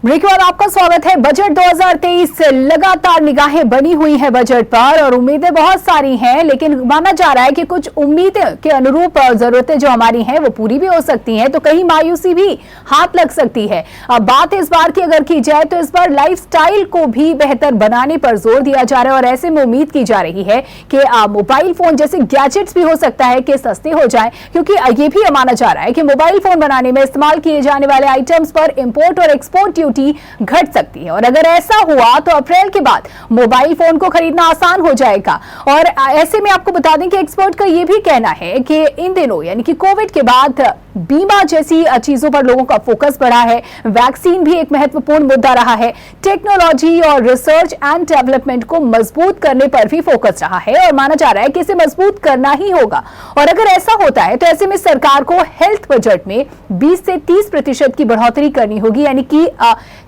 Break के बाद आपका स्वागत है। बजट 2023 लगातार निगाहें बनी हुई है बजट पर और उम्मीदें बहुत सारी हैं, लेकिन माना जा रहा है कि कुछ उम्मीद के अनुरूप जरूरतें जो हमारी हैं वो पूरी भी हो सकती हैं, तो कहीं मायूसी भी हाथ लग सकती है। अब बात इस बार की अगर की जाए तो इस बार लाइफस्टाइल को भी बेहतर बनाने पर जोर दिया जा रहा है और ऐसे में उम्मीद की जा रही है कि मोबाइल फोन जैसे गैजेट्स भी हो सकता है कि सस्ते हो जाए, क्योंकि ये भी माना जा रहा है कि मोबाइल फोन बनाने में इस्तेमाल किए जाने वाले आइटम्स पर इंपोर्ट और एक्सपोर्ट घट सकती है। और अगर ऐसा हुआ तो अप्रैल के बाद मोबाइल फोन को खरीदना आसान हो जाएगा। और ऐसे में आपको बता दें कि एक्सपर्ट का यह भी कहना है कि इन दिनों यानी कि कोविड के बाद बीमा जैसी चीजों पर लोगों का फोकस बढ़ा है, वैक्सीन भी एक महत्वपूर्ण मुद्दा रहा है, टेक्नोलॉजी और रिसर्च एंड डेवलपमेंट को मजबूत करने पर भी फोकस रहा है और माना जा रहा है कि इसे मजबूत करना ही होगा। और अगर ऐसा होता है तो ऐसे में सरकार को हेल्थ बजट में 20 से 30% की बढ़ोतरी करनी होगी, यानी कि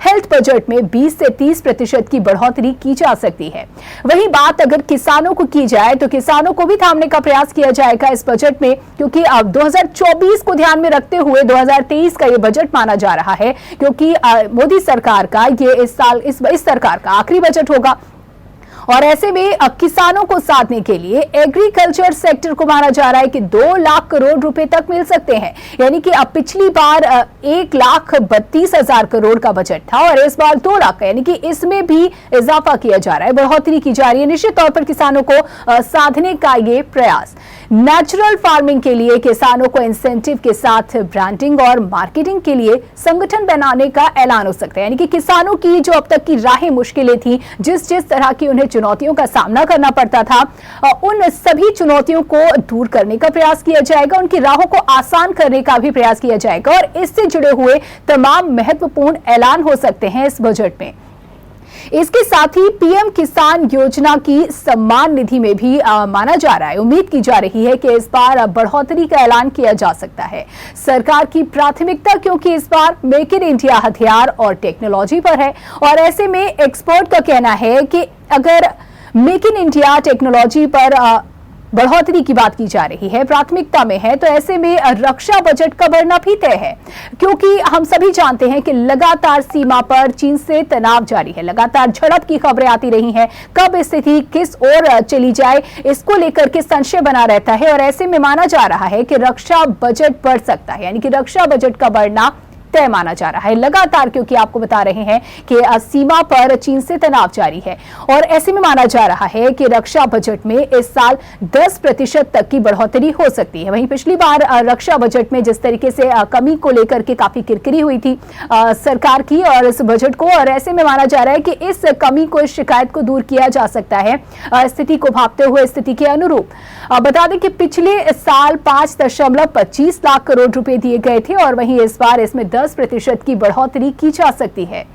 हेल्थ बजट में 20 से 30% की बढ़ोतरी की जा सकती है। वही बात अगर किसानों को की जाए तो किसानों को भी थामने का प्रयास किया जाएगा इस बजट में, क्योंकि अब 2024 को ध्यान में रखते हुए 2023 का ये बजट माना जा रहा है, क्योंकि मोदी सरकार का ये इस साल इस सरकार का आखिरी बजट होगा। और ऐसे में किसानों को साधने के लिए एग्रीकल्चर सेक्टर को माना जा रहा है कि 2 लाख करोड़ रुपए तक मिल सकते हैं, यानी कि अब पिछली बार 1,32,000 करोड़ का बजट था और इस बार 2 लाख का, यानी कि इसमें भी इजाफा किया जा रहा है, बढ़ोतरी की जा रही है। निश्चित तौर पर किसानों को साधने का ये प्रयास। नेचुरल फार्मिंग के लिए किसानों को इंसेंटिव के साथ ब्रांडिंग और मार्केटिंग के लिए संगठन बनाने का ऐलान हो सकता है, यानी कि किसानों की जो अब तक की राहें मुश्किलें थी, जिस तरह की उन्हें चुनौतियों का सामना करना पड़ता था, उन सभी चुनौतियों को दूर करने का प्रयास किया जाएगा, उनकी राहों को आसान करने का भी प्रयास किया जाएगा और इससे जुड़े हुए तमाम महत्वपूर्ण ऐलान हो सकते हैं इस बजट में। इसके साथ ही पीएम किसान योजना की सम्मान निधि में भी माना जा रहा है, उम्मीद की जा रही है कि इस बार बढ़ोतरी का ऐलान किया जा सकता है। सरकार की प्राथमिकता क्योंकि इस बार मेक इन इंडिया हथियार और टेक्नोलॉजी पर है और ऐसे में एक्सपर्ट का कहना है कि अगर मेक इन इंडिया टेक्नोलॉजी पर बढ़ोतरी की बात की जा रही है, प्राथमिकता में है, तो ऐसे में रक्षा बजट का बढ़ना भी तय है, क्योंकि हम सभी जानते हैं कि लगातार सीमा पर चीन से तनाव जारी है, लगातार झड़प की खबरें आती रही हैं। कब स्थिति किस ओर चली जाए इसको लेकर के संशय बना रहता है और ऐसे में माना जा रहा है कि रक्षा बजट बढ़ सकता है, यानी कि रक्षा बजट का बढ़ना तय माना जा रहा है लगातार, क्योंकि आपको बता रहे हैं कि सीमा पर चीन से तनाव जारी है और ऐसे में माना जा रहा है कि रक्षा बजट में इस साल 10% तक की बढ़ोतरी हो सकती है। वहीं पिछली बार रक्षा बजट में जिस तरीके से कमी को लेकर के काफी किरकिरी हुई थी सरकार की और इस बजट को, और ऐसे में माना जा रहा है कि इस कमी को, इस शिकायत को दूर किया जा सकता है स्थिति को भांपते हुए, स्थिति के अनुरूप। बता दें कि पिछले साल 5.25 लाख करोड़ रुपए दिए गए थे और वहीं इस बार इसमें 10% की बढ़ोतरी की जा सकती है।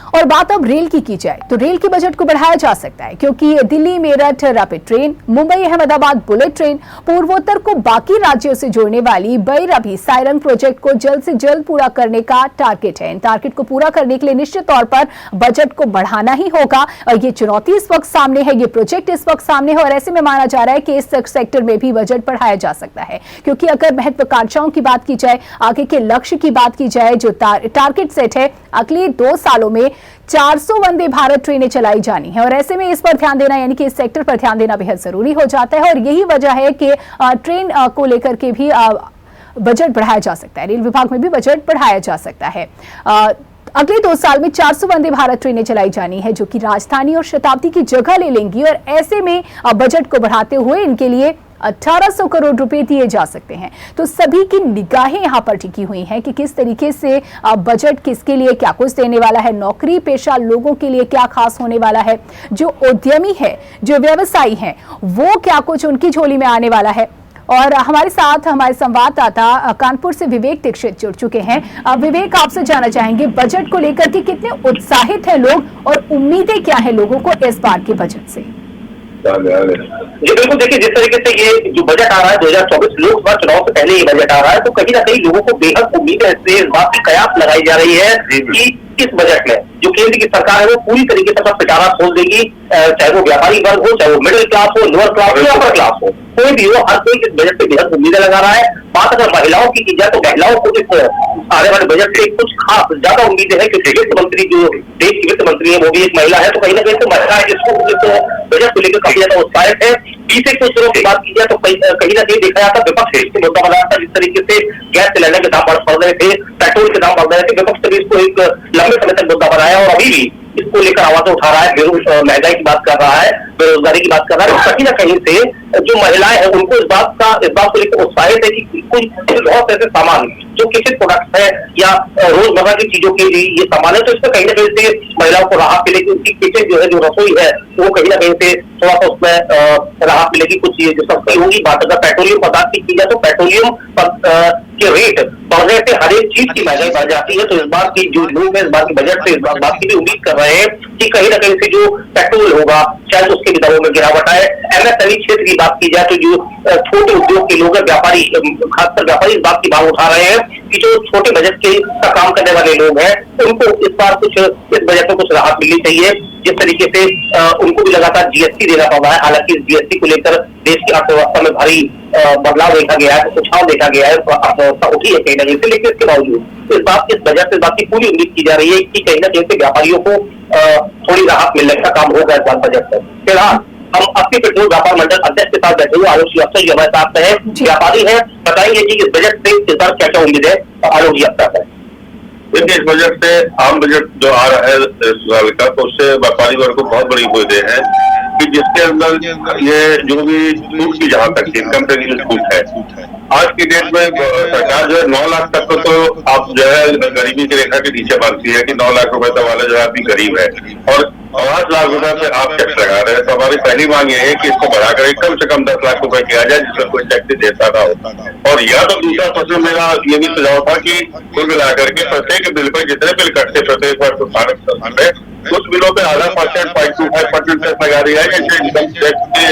और बात अब रेल की जाए तो रेल के बजट को बढ़ाया जा सकता है, क्योंकि Delhi Meerut rapid train, Mumbai Ahmedabad bullet train, पूर्वोत्तर को बाकी राज्यों से जोड़ने वाली बैरबी सायरंग प्रोजेक्ट को जल्द से जल्द पूरा करने का टारगेट है। इन टारगेट को पूरा करने के लिए निश्चित तौर पर बजट को बढ़ाना ही होगा और ये चुनौती इस वक्त सामने है, ये प्रोजेक्ट इस वक्त सामने है और ऐसे में माना जा रहा है कि इस सेक्टर में भी बजट बढ़ाया जा सकता है, क्योंकि अगर महत्वाकांक्षाओं की बात की जाए, आगे के लक्ष्य की बात की जाए, जो टारगेट सेट है, अगले 2 सालों में 400 वंदे भारत ट्रेनें चलाई जानी है और ऐसे में इस पर ध्यान देना, यानी कि इस सेक्टर पर ध्यान देना बेहद जरूरी हो जाता है और यही वजह है कि ट्रेन को लेकर के भी बजट बढ़ाया जा सकता है, रेल विभाग में भी बजट बढ़ाया जा सकता है। अगले 2 साल में 400 वंदे भारत ट्रेनें चलाई जानी है, जो कि राजधानी और शताब्दी की जगह ले लेंगी और ऐसे में बजट को बढ़ाते हुए इनके लिए 1800 करोड़ रुपए दिए जा सकते हैं। तो सभी की निगाहें यहां पर टिकी हुई हैं कि किस तरीके से बजट किसके लिए क्या कुछ देने वाला है, नौकरी पेशा लोगों के लिए क्या खास होने वाला है, जो उद्यमी है, जो व्यवसायी हैं, वो क्या कुछ उनकी झोली में आने वाला है। और हमारे साथ हमारे संवाददाता कानपुर से विवेक दीक्षित जुड़ चुके हैं। विवेक, आपसे जानना चाहेंगे बजट को लेकर के कितने उत्साहित हैं लोग और उम्मीदें क्या है लोगों को इस बार के बजट से? जी बिल्कुल, देखिए जिस तरीके से ये जो बजट आ रहा है 2024 लोकसभा चुनाव से पहले ये बजट आ रहा है, तो कहीं ना कहीं लोगों को बेहद उम्मीद है, इस बात की कयास लगाई जा रही है कि इस बजट में जो केंद्र की सरकार है वो पूरी तरीके से अपना पिटारा खोल देगी, चाहे वो व्यापारी वर्ग हो, चाहे वो मिडिल क्लास हो, लोअर क्लास हो या अपर क्लास हो, कोई भी हो, हर कोई इस बजट पे बेहद उम्मीदें लगा रहा है। बात अगर महिलाओं की जाए तो महिलाओं को इस आने वाले बजट से कुछ खास ज्यादा उम्मीदें हैं, क्योंकि वित्त मंत्री जो देश की वित्त मंत्री है वो भी एक महिला है, तो कहीं ना कहीं महिला है जिसको बजट को लेकर काफी ज्यादा उत्साहित है। बीते कुछ दिनों की बात की जाए तो कहीं ना कहीं देखा जाता विपक्ष इसको मुद्दा बनाया था, जिस तरीके से गैस सिलेंडर के दाम बढ़ रहे थे, पेट्रोल के दाम बढ़ रहे थे, विपक्ष ने इसको एक लंबे समय तक मुद्दा बनाया और अभी भी इसको लेकर आवाजें उठा रहा है, महंगाई की बात कर रहा है, बेरोजगारी की बात कर रहा है। कहीं ना कहीं से जो महिलाएं हैं उनको इस बात को लेकर उत्साहित है कि कुछ बहुत ऐसे सामान जो किसी प्रोडक्ट है या रोजमर्रा की चीजों के लिए ये सामान है, तो इसमें कहीं ना कहीं से महिलाओं को राहत मिलेगी। उनकी किचन जो है, जो रसोई है, वो कहीं ना कहीं से थोड़ा सा उसमें राहत मिलेगी, कुछ चीजें जो सस्ती होगी। बात अगर पेट्रोलियम पदार्थ की जाए तो पेट्रोलियम के रेट बढ़ने से हर एक चीज की महंगाई बढ़ जाती है। तो इस बात की जो लोग है, इस बात की बजट से इस बात की भी उम्मीद कर रहे हैं कि कहीं ना कहीं से जो पेट्रोल होगा शायद उसके भी दामों में गिरावट आए। एमएसएमई क्षेत्र की बात की जाए तो जो छोटे उद्योग के लोग हैं, व्यापारी, खासकर व्यापारी इस बात की मांग उठा रहे हैं कि जो छोटे बजट के का काम करने वाले लोग हैं उनको इस बार कुछ इस बजट में कुछ राहत मिलनी चाहिए। जिस तरीके से उनको भी लगातार जीएसटी देना पड़ रहा है, हालांकि इस जीएसटी को लेकर देश की अर्थव्यवस्था में भारी बदलाव देखा गया है, उछाल देखा गया है, अर्थव्यवस्था उठी है कहीं ना कहीं से, लेकिन इसके बावजूद इस बजट से इस बात की पूरी उम्मीद की जा रही है कि कहीं ना कहीं से व्यापारियों को थोड़ी राहत मिलने का काम होगा इस बार बजट में। फिलहाल हम अपने पेट्रोल व्यापार मंडल अध्यक्ष के साथ बैठे हुए आलोक जी अफसर जी हमारे साथ है, व्यापारी है, बताएंगे कि इस बजट से इस बार क्या क्या उम्मीद है। आलोक जी अफसर है। देखिए, इस बजट से आम बजट जो आ रहा है इस साल का, तो उससे व्यापारी वर्ग को बहुत बड़ी उम्मीदें हैं कि जिसके अंदर ये जो भी छूट की जहां तक इनकम टैक्स की छूट है, आज की डेट में सरकार जो है 9 लाख तक तो आप जो है गरीबी की रेखा के नीचे मानती है कि 9 लाख रुपए तक वाला जो है आदमी गरीब है और 5 लाख रुपए पे आप टैक्स लगा रहे हैं। तो हमारी पहली मांग ये है कि इसको बढ़ाकर कम से कम 10 लाख रुपए किया जाए जिसमें कोई टैक्स देता ना हो। और या तो दूसरा प्रश्न मेरा ये भी सुझाव था कि कुल मिलाकर के प्रत्येक बिल पर जितने बिल कटते प्रत्येक वर्ष भारत में कुछ बिलों पे आधा 0.5% टैक्स लगा दिया है, जिससे इनकम टैक्स की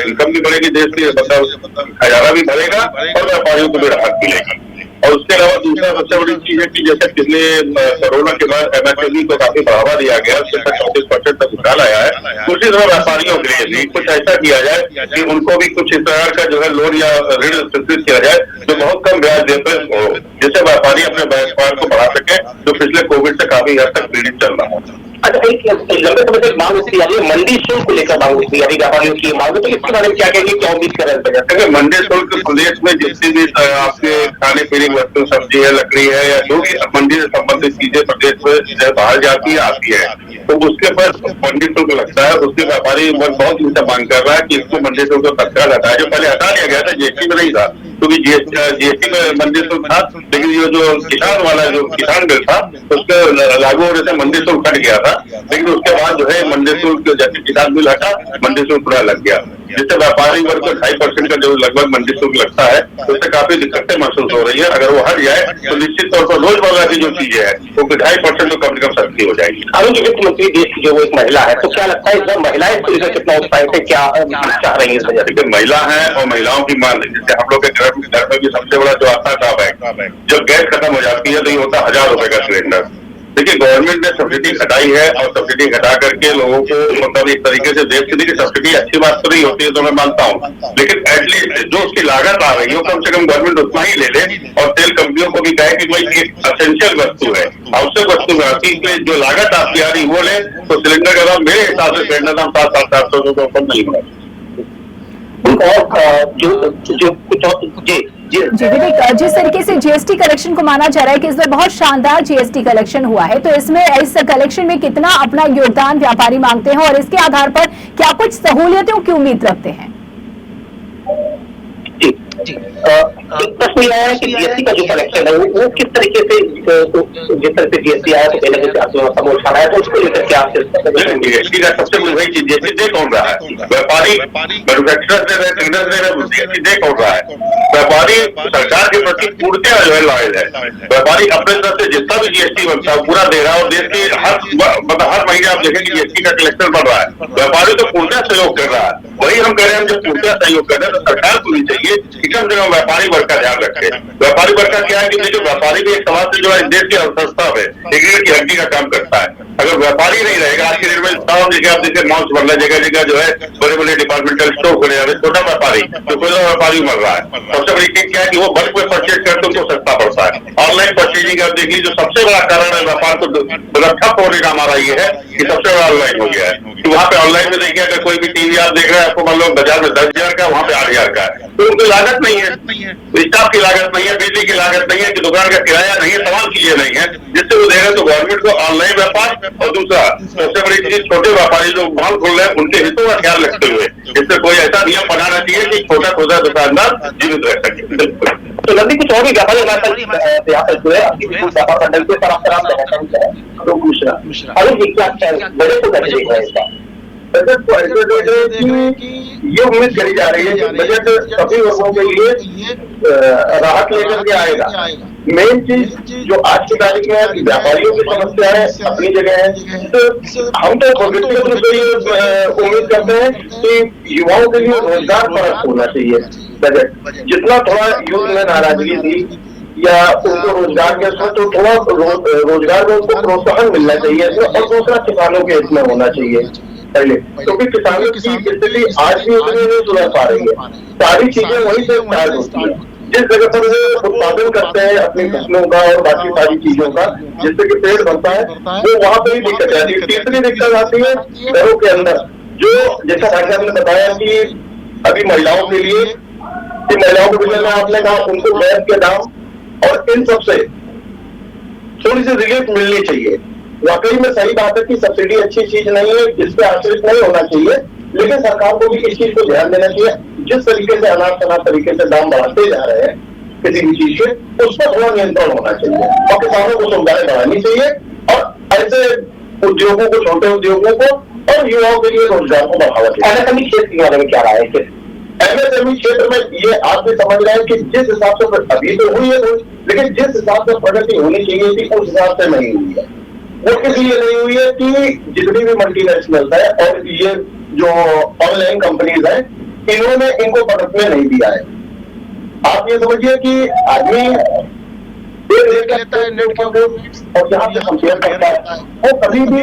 इनकम भी बढ़ेगी, देश की मतलब खजाना भी बढ़ेगा और व्यापारियों को भी राहत मिलेगी। और उसके अलावा दूसरा सबसे बड़ी चीज है कि जैसे पिछले कोरोना के बाद एमएसएमई को काफी बढ़ावा दिया गया, उसके 34% तक उछाल आया है। उसी तरह व्यापारियों के लिए भी कुछ ऐसा किया जाए कि उनको भी कुछ इस तरह का जो है लोन या ऋण स्वीकृत किया जाए जो बहुत कम ब्याज दर पर हो, जिससे व्यापारी अपने व्यापार को बढ़ा सके, जो पिछले कोविड से काफी हद तक पीड़ित चल रहा है। अच्छा, एक लंबे समय से मांग उठती है, मंडी शुल्क को लेकर मांग उठती है, व्यापारियों की मांग, तो इसके बारे में क्या कहेंगे, क्या उम्मीद कर रहे हैं? मंडी शुल्क प्रदेश में जितनी भी आपके खाने पीने की वस्तु, सब्जी है, लकड़ी है या जो भी मंडी से संबंधित चीजें प्रदेश में बाहर जाती है आती है, तो उसके पर मंडी शुल्क लगता है। उसके व्यापारी वर्ग बहुत इनसे मांग कर रहा है कि इसको मंडी शुल्क तत्काल हटाया, जो पहले हटा दिया गया था, जीएसटी में नहीं था, क्योंकि जीएसटी में मंडी शुल्क था, लेकिन ये जो किसान वाला जो किसान बिल था उसके लागू होने से मंडी शुल्क हट गया था। लेकिन उसके बाद जो है मंडी शुल्क, जैसे किसान बिल हटा, मंडी शुल्क पूरा लग गया, जिससे व्यापारी वर्ग को 2.5% का जो लगभग मंडी शुल्क लगता है, उससे काफी दिक्कतें महसूस हो रही है। अगर वो हट जाए तो निश्चित तौर पर रोजमर्रा की जो चीजें हैं वो 2.5% तो कम से कम सस्ती हो जाएगी। अभी वित्त मंत्री देश की जो वो एक महिला है, तो क्या लगता है इस बार महिलाएं तो इसमें कितना उत्साहित है, क्या चाह रही है इस वजह से? महिला है और महिलाओं की मांग, जैसे हम लोग के घर में भी सबसे बड़ा जो आता था, जब गैस खत्म हो जाती है तो ये होता 1000 रुपए का सिलेंडर। देखिए, गवर्नमेंट ने सब्सिडी घटाई है और सब्सिडी घटा करके लोगों को मतलब एक तरीके से देश की सब्सिडी अच्छी बात तो नहीं होती है, तो मैं मानता हूँ, लेकिन एटलीस्ट जो उसकी लागत आ रही है कम से कम गवर्नमेंट उतना ही ले ले और तेल कंपनियों को भी कहे कि भाई एक असेंशियल वस्तु है, आवश्यक वस्तु में आती है, जो लागत आपकी आ रही वो ले, तो सिलेंडर का दाम मेरे हिसाब से सिलेंडर दाम 700 से ऊपर नहीं होगा। जी विवेक, जिस तरीके से जीएसटी कलेक्शन को माना जा रहा है कि इस बार बहुत शानदार जीएसटी कलेक्शन हुआ है, तो इसमें इस कलेक्शन में कितना अपना योगदान व्यापारी मांगते हैं और इसके आधार पर क्या कुछ सहूलियतों की उम्मीद रखते हैं? एक प्रश्न यह है कि जीएसटी का जो कलेक्शन है वो किस तरीके से, जिस तरह से जीएसटी आया तो पहले अर्थव्यवस्था में उछाल आया, तो उसको लेकर क्या जीएसटी का सबसे बड़ी चीज जीएसटी दे कौन रहा है? व्यापारी, मैन्युफैक्चरर्स दे रहे हैं, ट्रेडर्स दे रहे हैं, जीएसटी दे कौन रहा है? व्यापारी सरकार के प्रति पूर्णतः जो है लॉयल है। व्यापारी अपने तरफ से जितना भी जीएसटी बनता है पूरा दे रहा है और देश के हर महीने आप देखेंगे जीएसटी का कलेक्शन बढ़ रहा है। व्यापारी तो पूर्णतः सहयोग कर रहा है। वही हम कह रहे हैं, हम जब पूर्णतः सहयोग कर रहे हैं तो सरकार को भी चाहिए कि कम से कम व्यापारी वर्ग का ध्यान रखे। व्यापारी वर्ग का क्या है कि देखिए व्यापारी भी एक समाज से जुड़ा इस देश की अर्थव्यवस्था है, एक रीढ़ की हड्डी का काम करता है। अगर व्यापारी नहीं रहेगा, आज के दिन में तमाम जगह आप देखिए मॉल्स बन रहे, जगह जगह जो है बड़े बड़े डिपार्टमेंटल स्टोर खुले जा रहे, छोटा व्यापारी तो कोई व्यापारी मर रहा है। सबसे बड़ी चीज क्या है कि वो बल्क में परचेज करते उनको सस्ता पड़ता है। ऑनलाइन परचेजिंग आप देखिए जो सबसे बड़ा कारण है व्यापार को ठप होने का हमारा ये है कि सबसे बड़ा ऑनलाइन हो गया है। तो वहाँ पे ऑनलाइन में देखिए अगर कोई भी टीवी आप देख रहे हैं, आपको मान लो बाजार में 10,000 का, वहाँ पे 8,000 का है, तो उनकी लागत नहीं है, स्टाफ की लागत नहीं है, बिजली की लागत नहीं है, कि दुकान का किराया नहीं है, तमाम चीजें नहीं है, जिससे वो दे रहे हैं। तो गवर्नमेंट को ऑनलाइन व्यापार और दूसरा सबसे बड़ी चीज छोटे व्यापारी जो मॉल खोल रहे हैं उनके हितों का ख्याल रखते हुए इससे कोई ऐसा नियम बनाना चाहिए कि छोटा दुकानदार जीवित रह सके। तो नंदी कुछ और भी व्यापारी यहाँ पर जो है व्यापार मंडल के बजट को कैसे देख रहे हैं इसका? बजट को ऐसे देख रहे हैं कि ये उम्मीद करी जा रही है कि बजट सभी वर्गों के लिए राहत लेकर के आएगा। मेन चीज जो आज की तारीख में है कि व्यापारियों की समस्या है अपनी जगह है, तो हम तो व्यक्तिगत रूप से ये उम्मीद करते हैं कि युवाओं के लिए रोजगार परक होना चाहिए बजट। जितना थोड़ा युद्ध में नाराजगी थी या उनको रोजगार के साथ तो थोड़ा रोजगार में उनको प्रोत्साहन मिलना चाहिए, और दूसरा किसानों के हित में होना चाहिए पहले, क्योंकि किसानों की स्थिति आज भी उतनी नहीं सुधर पा रही है। सारी चीजें वहीं से स्टार्ट होती है, जिस जगह पर वो उत्पादन करते हैं अपनी फसलों का और बाकी सारी चीजों का, जिससे कि पेड़ बनता है, वो वहां पर ही दिक्कत आती है। तीसरी दिक्कत आती है घरों के अंदर, जो जैसा भाई साहब ने बताया कि अभी महिलाओं के लिए, महिलाओं के विषय में आपने कहा उनको गैस के दाम और इन सबसे थोड़ी सी रिलीफ मिलनी चाहिए। वाकई में सही बात है कि सब्सिडी अच्छी चीज नहीं है, इस पर आश्रित नहीं होना चाहिए, लेकिन सरकार को भी इस चीज को ध्यान देना चाहिए। जिस तरीके से अनाप तरीके से दाम बढ़ाते जा रहे हैं किसी भी चीज के, उस पर थोड़ा नियंत्रण होना चाहिए और किसानों को सुविधाएं बढ़ानी चाहिए, और ऐसे उद्योगों को, छोटे उद्योगों को और युवाओं के लिए रोजगार को बढ़ावा चाहिए। एमएसएमई क्षेत्र के बारे में क्या रहा है? एमएसएमई क्षेत्र में ये आप भी समझ रहे हैं कि जिस हिसाब से अभी तो हुई है, लेकिन जिस हिसाब से प्रगति होनी चाहिए थी उस हिसाब से नहीं हुई है। वो इसलिए नहीं हुई है कि जितनी भी मल्टीनेशनल है और ये जो ऑनलाइन कंपनीज हैं, इन्होंने इनको पकड़ में नहीं दिया है। आप ये समझिए कि आदमी रेट लेता है नेट के ऊपर और जहाँ से कंपेयर करता है, वो कभी भी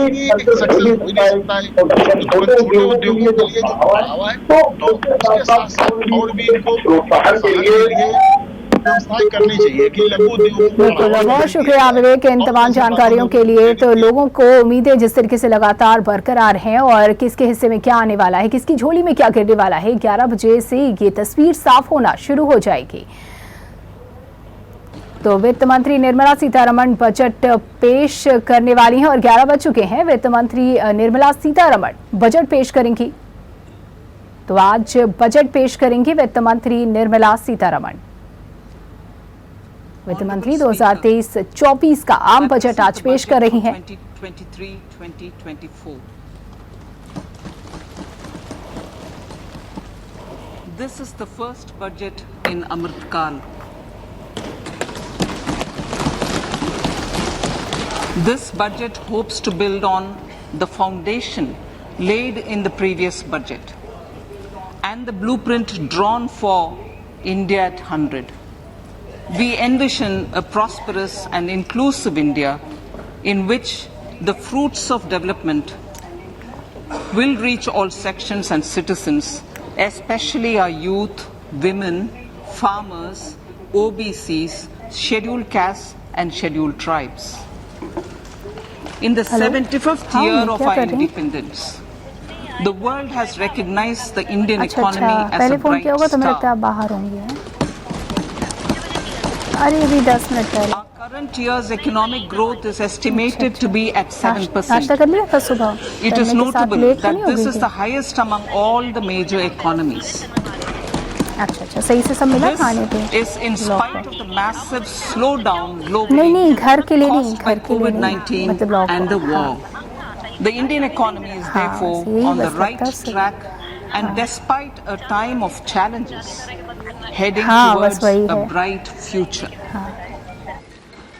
छोटे उद्योगों के लिए जो बढ़ावा है, तो उसके साथ और भी इनको प्रोत्साहन के लिए करनी चाहिए कि लघु उद्योग। बिल्कुल, बहुत शुक्रिया विवेक इन तमाम जानकारियों के लिए। तो लोगों को उम्मीदें जिस तरीके से लगातार बरकरार हैं और किसके हिस्से में क्या आने वाला है, किसकी झोली में क्या गिरने वाला है, 11 बजे से ये तस्वीर साफ होना शुरू हो जाएगी। तो वित्त मंत्री निर्मला सीतारमण बजट पेश करने वाली हैं और 11 बज चुके हैं। वित्त मंत्री निर्मला सीतारमण बजट पेश करेंगी। तो आज बजट पेश करेंगी वित्त मंत्री निर्मला सीतारमण। वित्त मंत्री 2023-24 का आम बजट आज पेश कर रही हैं। 2023-2024 This is the first budget in Amritkal. This budget hopes to build on the foundation laid in the previous budget and the blueprint drawn for India at 100. We envision a prosperous and inclusive India in which the fruits of development will reach all sections and citizens, especially our youth, women, farmers, OBCs, scheduled castes and scheduled tribes. In the 75th year of our independence, the world has recognized the Indian economy as a bright star. Our current year's economic growth is estimated to be at 7%. It is notable that this is the highest among all the major economies. This is in spite of the massive slowdown globally caused by COVID-19 and the war. The Indian economy is therefore on the right track, and despite a time of challenges, heading towards a bright future.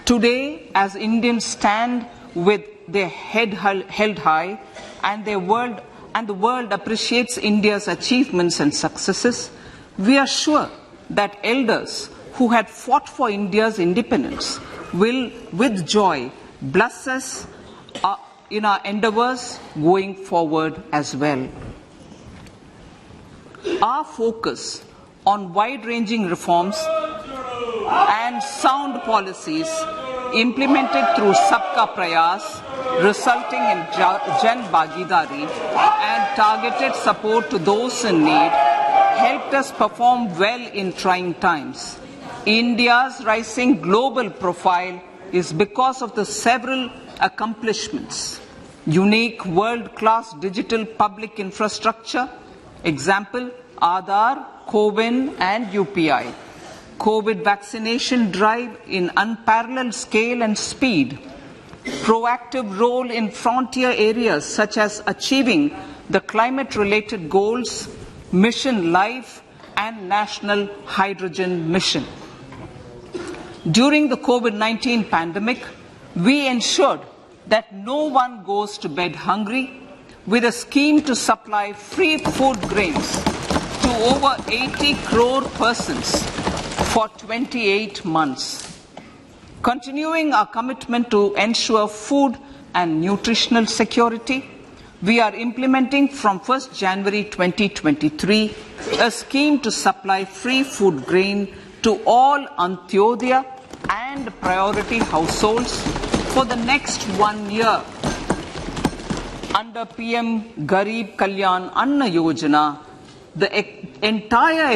Today, as Indians stand with their head held high and the world appreciates India's achievements and successes, we are sure that elders who had fought for India's independence will, with joy, bless us in our endeavors going forward as well. Our focus on wide-ranging reforms and sound policies implemented through Sabka Prayas, resulting in Jan Bhagidari and targeted support to those in need, helped us perform well in trying times. India's rising global profile is because of the several accomplishments: unique world-class digital public infrastructure, example Aadhaar, CoWIN and UPI, COVID vaccination drive in unparalleled scale and speed, proactive role in frontier areas such as achieving the climate-related goals, Mission Life and National Hydrogen Mission. During the COVID-19 pandemic, we ensured that no one goes to bed hungry with a scheme to supply free food grains to over 80 crore persons for 28 months. Continuing our commitment to ensure food and nutritional security, we are implementing from 1st January 2023 a scheme to supply free food grain to all Antyodaya and priority households for the next 1 year. Under PM Garib Kalyan Anna Yojana, the entire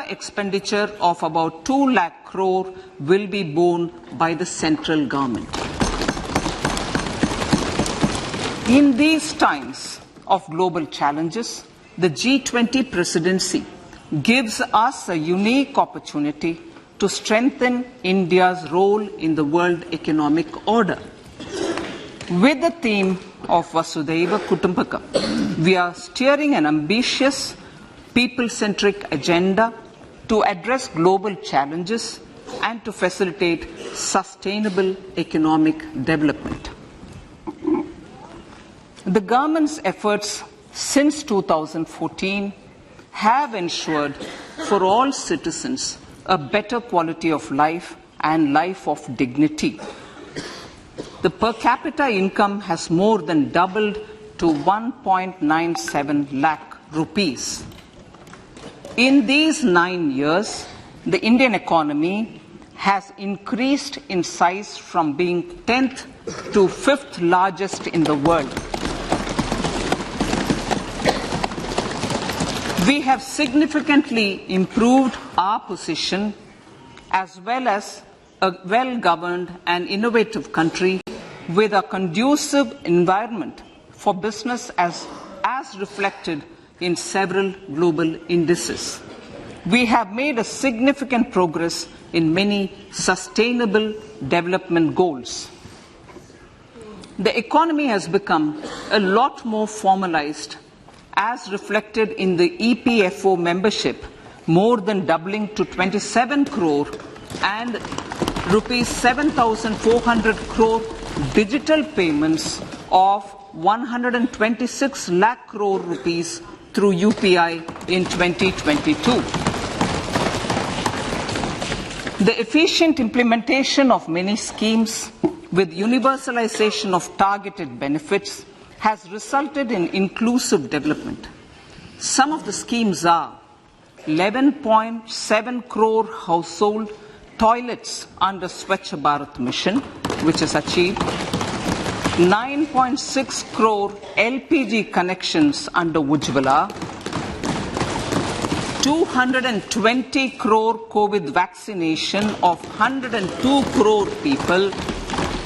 expenditure of about 2 lakh crore will be borne by the central government. In these times of global challenges, the G20 presidency gives us a unique opportunity to strengthen India's role in the world economic order. With the theme of Vasudhaiva Kutumbakam, we are steering an ambitious, people-centric agenda to address global challenges and to facilitate sustainable economic development. The government's efforts since 2014 have ensured for all citizens a better quality of life and life of dignity. The per capita income has more than doubled to 1.97 lakh rupees. In these 9 years, the Indian economy has increased in size from being 10th to 5th largest in the world. We have significantly improved our position as well as a well-governed and innovative country with a conducive environment for business as reflected in several global indices. We have made a significant progress in many sustainable development goals. The economy has become a lot more formalized as reflected in the EPFO membership, more than doubling to 27 crore and rupees 7,400 crore digital payments of 126 lakh crore rupees through UPI in 2022. The efficient implementation of many schemes with universalization of targeted benefits has resulted in inclusive development. Some of the schemes are 11.7 crore household toilets under Swachh Bharat Mission, which is achieved, 9.6 crore LPG connections under Ujjwala, 220 crore COVID vaccination of 102 crore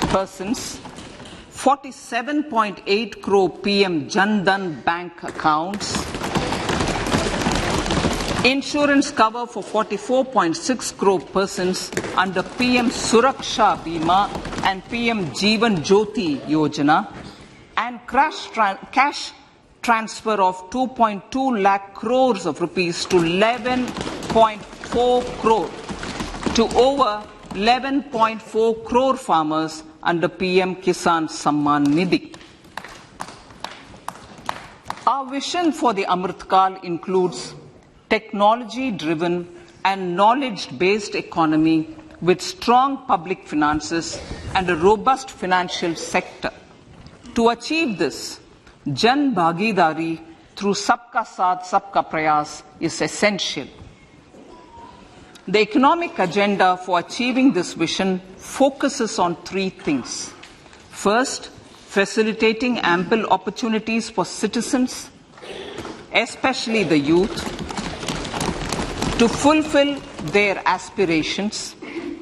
persons, 47.8 crore PM Jan Dhan bank accounts, insurance cover for 44.6 crore persons under PM Suraksha Bima and PM Jeevan Jyoti Yojana, and cash transfer of 2.2 lakh crores of rupees to 11.4 crore to over 11.4 crore farmers under PM Kisan Samman Nidhi. Our vision for the Amritkal includes technology-driven and knowledge-based economy with strong public finances and a robust financial sector. To achieve this, Jan Bhagidari through Sabka Saath, Sabka Prayas is essential. The economic agenda for achieving this vision focuses on three things. First, facilitating ample opportunities for citizens, especially the youth, to fulfill their aspirations.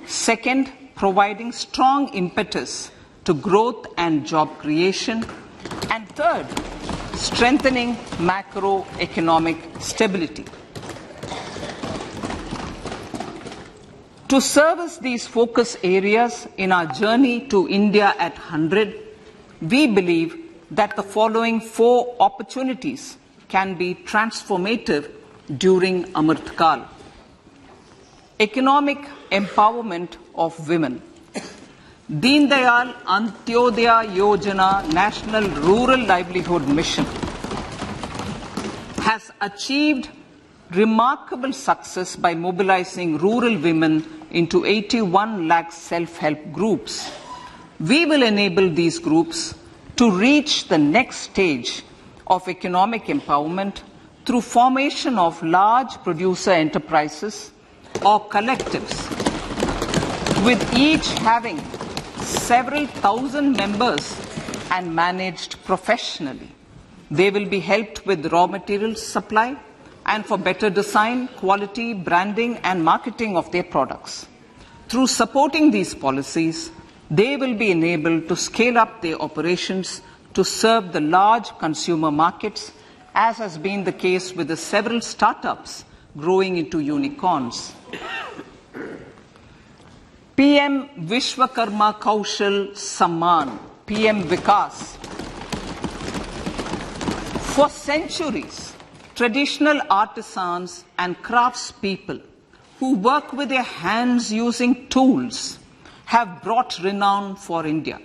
Second, providing strong impetus to growth and job creation. And third, strengthening macroeconomic stability. To service these focus areas in our journey to India at 100, we believe that the following four opportunities can be transformative during Amrit Kal. Economic empowerment of women. Deen Dayal Antyodaya Yojana National Rural Livelihood Mission has achieved remarkable success by mobilizing rural women into 81 lakh self-help groups. We will enable these groups to reach the next stage of economic empowerment through formation of large producer enterprises or collectives, with each having several thousand members and managed professionally. They will be helped with raw materials supply and for better design, quality, branding and marketing of their products. Through supporting these policies, they will be enabled to scale up their operations to serve the large consumer markets, as has been the case with the several startups growing into unicorns. PM Vishwakarma Kaushal Samman, PM Vikas. For centuries, traditional artisans and craftspeople who work with their hands using tools have brought renown for India.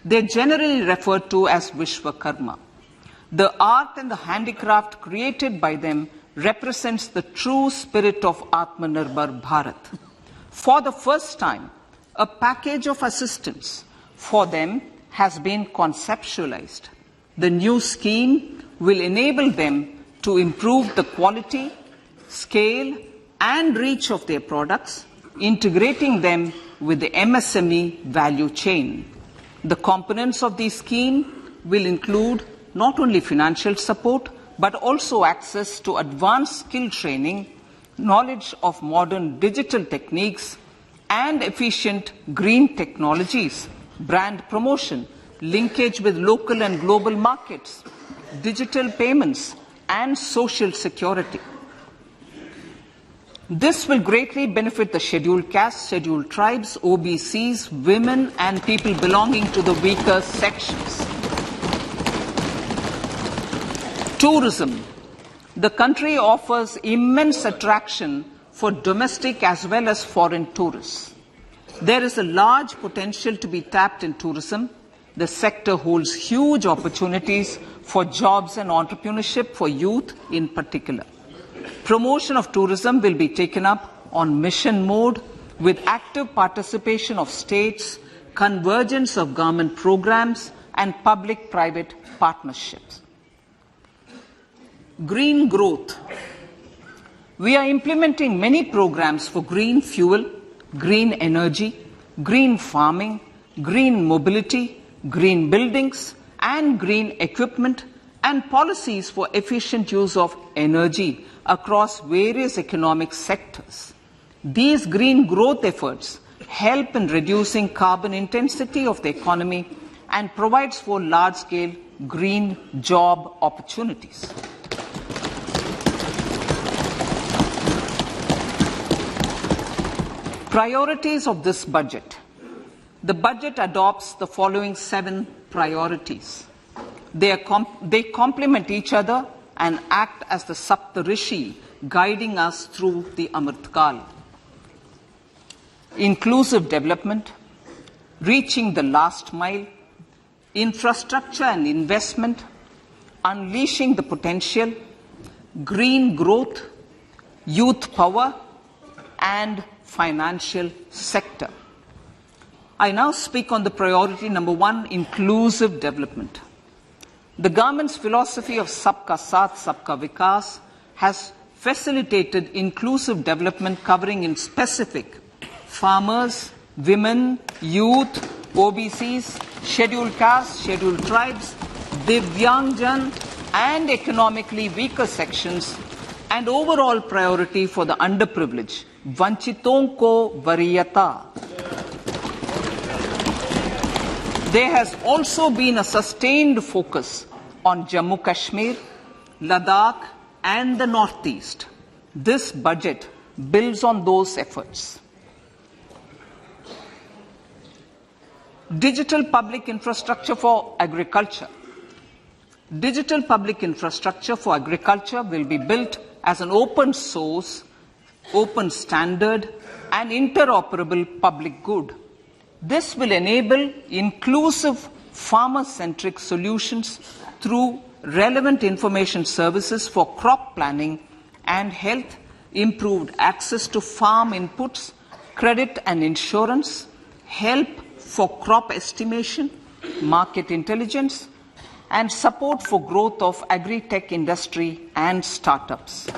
They are generally referred to as Vishwakarma. The art and the handicraft created by them represents the true spirit of Atmanirbhar Bharat. For the first time, a package of assistance for them has been conceptualized. The new scheme will enable them to improve the quality, scale, and reach of their products, integrating them with the MSME value chain. The components of the scheme will include not only financial support, but also access to advanced skill training, knowledge of modern digital techniques, and efficient green technologies, brand promotion, linkage with local and global markets, digital payments, and social security. This will greatly benefit the scheduled castes, scheduled tribes, OBCs, women, and people belonging to the weaker sections. Tourism. The country offers immense attraction for domestic as well as foreign tourists. There is a large potential to be tapped in tourism. The sector holds huge opportunities for jobs and entrepreneurship for youth in particular. Promotion of tourism will be taken up on mission mode with active participation of states, convergence of government programs, and public-private partnerships. Green growth. We are implementing many programs for green fuel, green energy, green farming, green mobility, green buildings, and green equipment, and policies for efficient use of energy across various economic sectors. These green growth efforts help in reducing carbon intensity of the economy and provides for large-scale green job opportunities. Priorities of this budget. The budget adopts the following 7 priorities. They complement each other and act as the Saptarishi guiding us through the Amrit Kal. Inclusive development, reaching the last mile, infrastructure and investment, unleashing the potential, green growth, youth power, and financial sector. I now speak on the priority number 1, inclusive development. The government's philosophy of Sabka Saath, Sabka Vikas has facilitated inclusive development covering in specific farmers, women, youth, OBCs, scheduled castes, scheduled tribes, Divyangjan and economically weaker sections, and overall priority for the underprivileged. Vanchiton ko variyata. There has also been a sustained focus on Jammu Kashmir, Ladakh and the Northeast. This budget builds on those efforts. Digital public infrastructure for agriculture. Digital public infrastructure for agriculture will be built as an open source, open standard and interoperable public good. This will enable inclusive farmer-centric solutions through relevant information services for crop planning and health, improved access to farm inputs, credit and insurance, help for crop estimation, market intelligence, and support for growth of agri-tech industry and startups.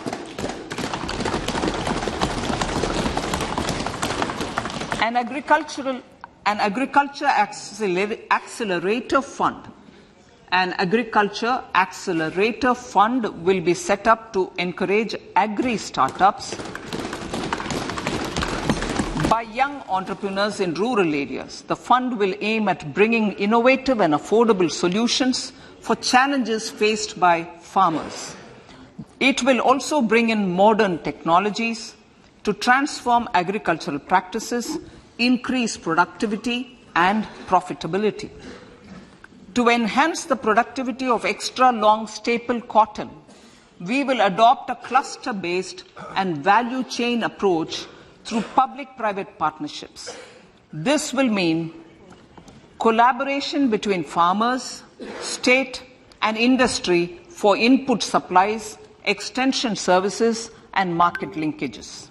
An agriculture accelerator fund. An agriculture accelerator fund will be set up to encourage agri-startups by young entrepreneurs in rural areas. The fund will aim at bringing innovative and affordable solutions for challenges faced by farmers. It will also bring in modern technologies to transform agricultural practices, increase productivity and profitability. To enhance the productivity of extra long staple cotton, we will adopt a cluster-based and value chain approach through public-private partnerships. This will mean collaboration between farmers, state and industry for input supplies, extension services and market linkages.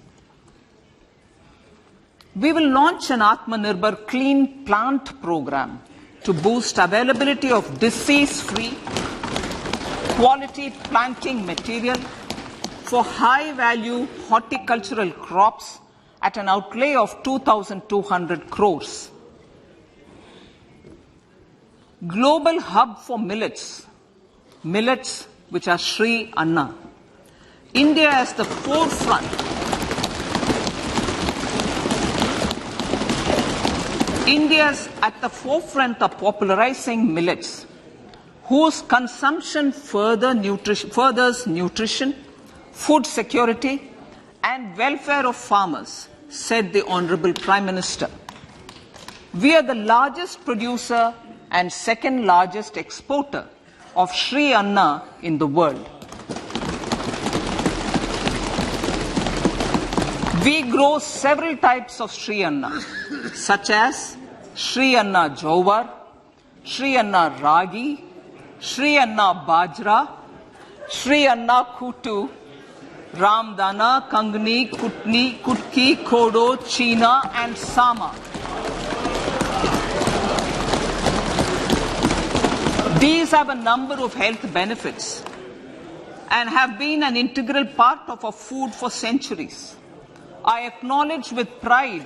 We will launch an Atmanirbhar Clean Plant program to boost availability of disease-free, quality planting material for high-value horticultural crops at an outlay of 2,200 crores. Global hub for millets, which are Sri Anna. India is the forefront. India is at the forefront of popularizing millets, whose consumption furthers nutrition, food security, and welfare of farmers, said the Honorable Prime Minister. We are the largest producer and second largest exporter of Sri Anna in the world. We grow several types of Sri Anna, such as Sri Anna Jowar, Sri Anna Ragi, Sri Anna Bajra, Sri Anna Kutu, Ramdana, Kangni, Kutni, Kutki, Kodo, China, and Sama. These have a number of health benefits and have been an integral part of our food for centuries. I acknowledge with pride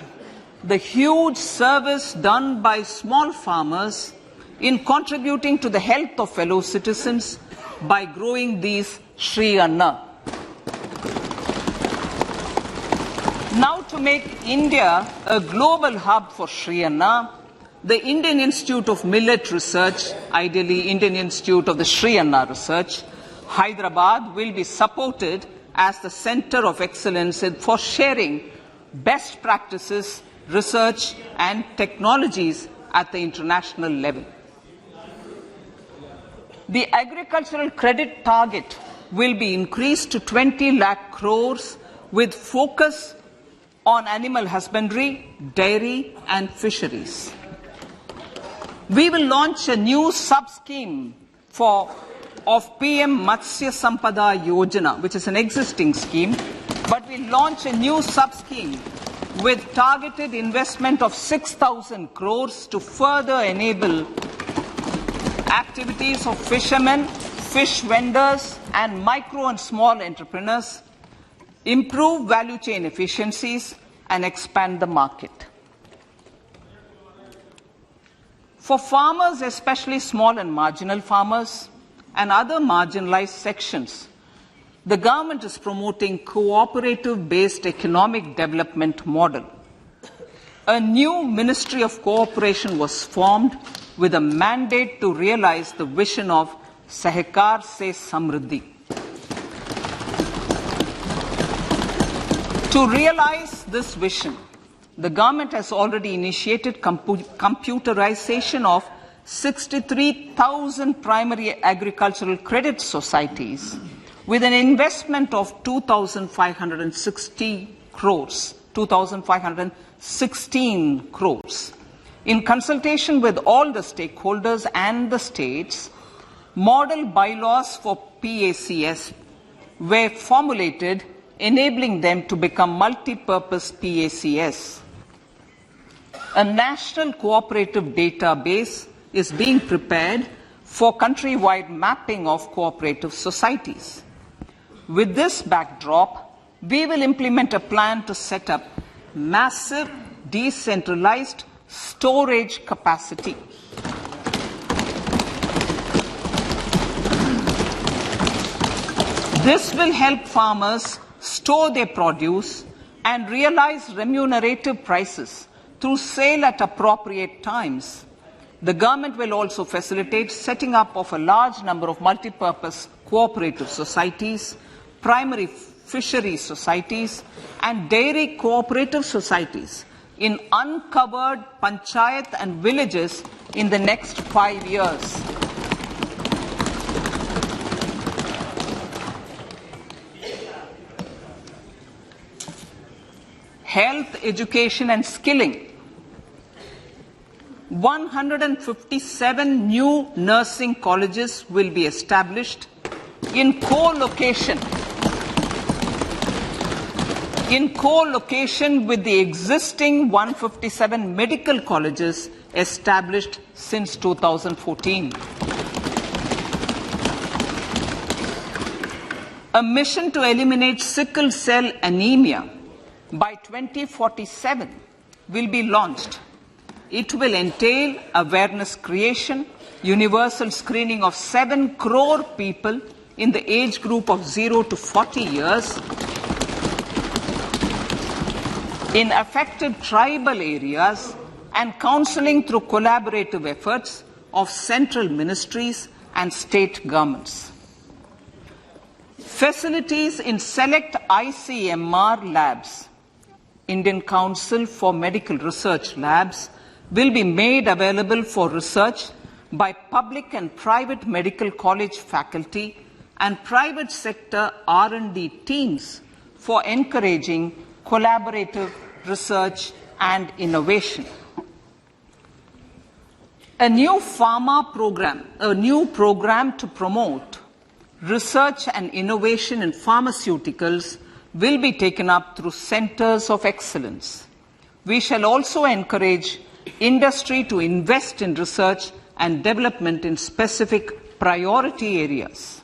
the huge service done by small farmers in contributing to the health of fellow citizens by growing these Sri Anna. Now, to make India a global hub for Sri Anna, the Indian Institute of Millet Research, ideally Indian Institute of the Sri Anna Research, Hyderabad, will be supported as the center of excellence for sharing best practices, research and technologies at the international level. The agricultural credit target will be increased to 20 lakh crores with focus on animal husbandry, dairy and fisheries. We will launch a new sub-scheme of PM Matsya Sampada Yojana, which is an existing scheme, but we launch a new sub-scheme with targeted investment of 6,000 crores to further enable activities of fishermen, fish vendors, and micro and small entrepreneurs, improve value chain efficiencies, and expand the market. For farmers, especially small and marginal farmers and other marginalized sections, the government is promoting cooperative-based economic development model. A new Ministry of Cooperation was formed with a mandate to realize the vision of Sahakar se Samriddhi. To realize this vision, the government has already initiated computerization of 63,000 primary agricultural credit societies with an investment of 2,516 crores. In consultation with all the stakeholders and the states, model bylaws for PACS were formulated, enabling them to become multi-purpose PACS. A national cooperative database is being prepared for countrywide mapping of cooperative societies. With this backdrop, we will implement a plan to set up massive decentralized storage capacity. This will help farmers store their produce and realize remunerative prices through sale at appropriate times. The government will also facilitate setting up of a large number of multi-purpose cooperative societies, primary fishery societies, and dairy cooperative societies in uncovered panchayat and villages in the next 5 years. Health, education, and skilling. 157 new nursing colleges will be established in co-location with the existing 157 medical colleges established since 2014. A mission to eliminate sickle cell anemia by 2047 will be launched. It will entail awareness creation, universal screening of 7 crore people in the age group of 0 to 40 years in affected tribal areas, and counseling through collaborative efforts of central ministries and state governments. Facilities in select ICMR labs, Indian Council for Medical Research Labs, will be made available for research by public and private medical college faculty and private sector R&D teams for encouraging collaborative research and innovation. A new program to promote research and innovation in pharmaceuticals will be taken up through centers of excellence. We shall also encourage industry to invest in research and development in specific priority areas.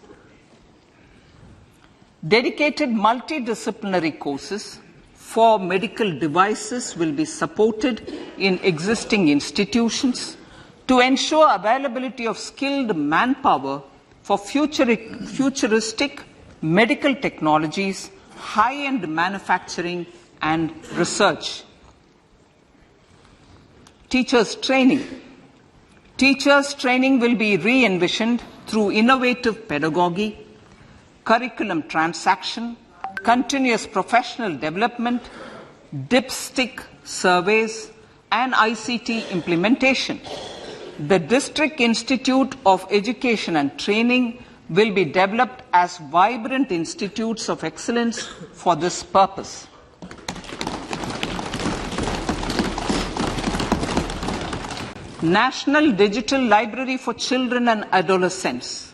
Dedicated multidisciplinary courses for medical devices will be supported in existing institutions to ensure availability of skilled manpower for futuristic medical technologies, high-end manufacturing, and research. Teachers' training. Teachers' training will be re-envisioned through innovative pedagogy, curriculum transaction, continuous professional development, dipstick surveys, and ICT implementation. The District Institute of Education and Training will be developed as vibrant institutes of excellence for this purpose. National Digital Library for Children and Adolescents.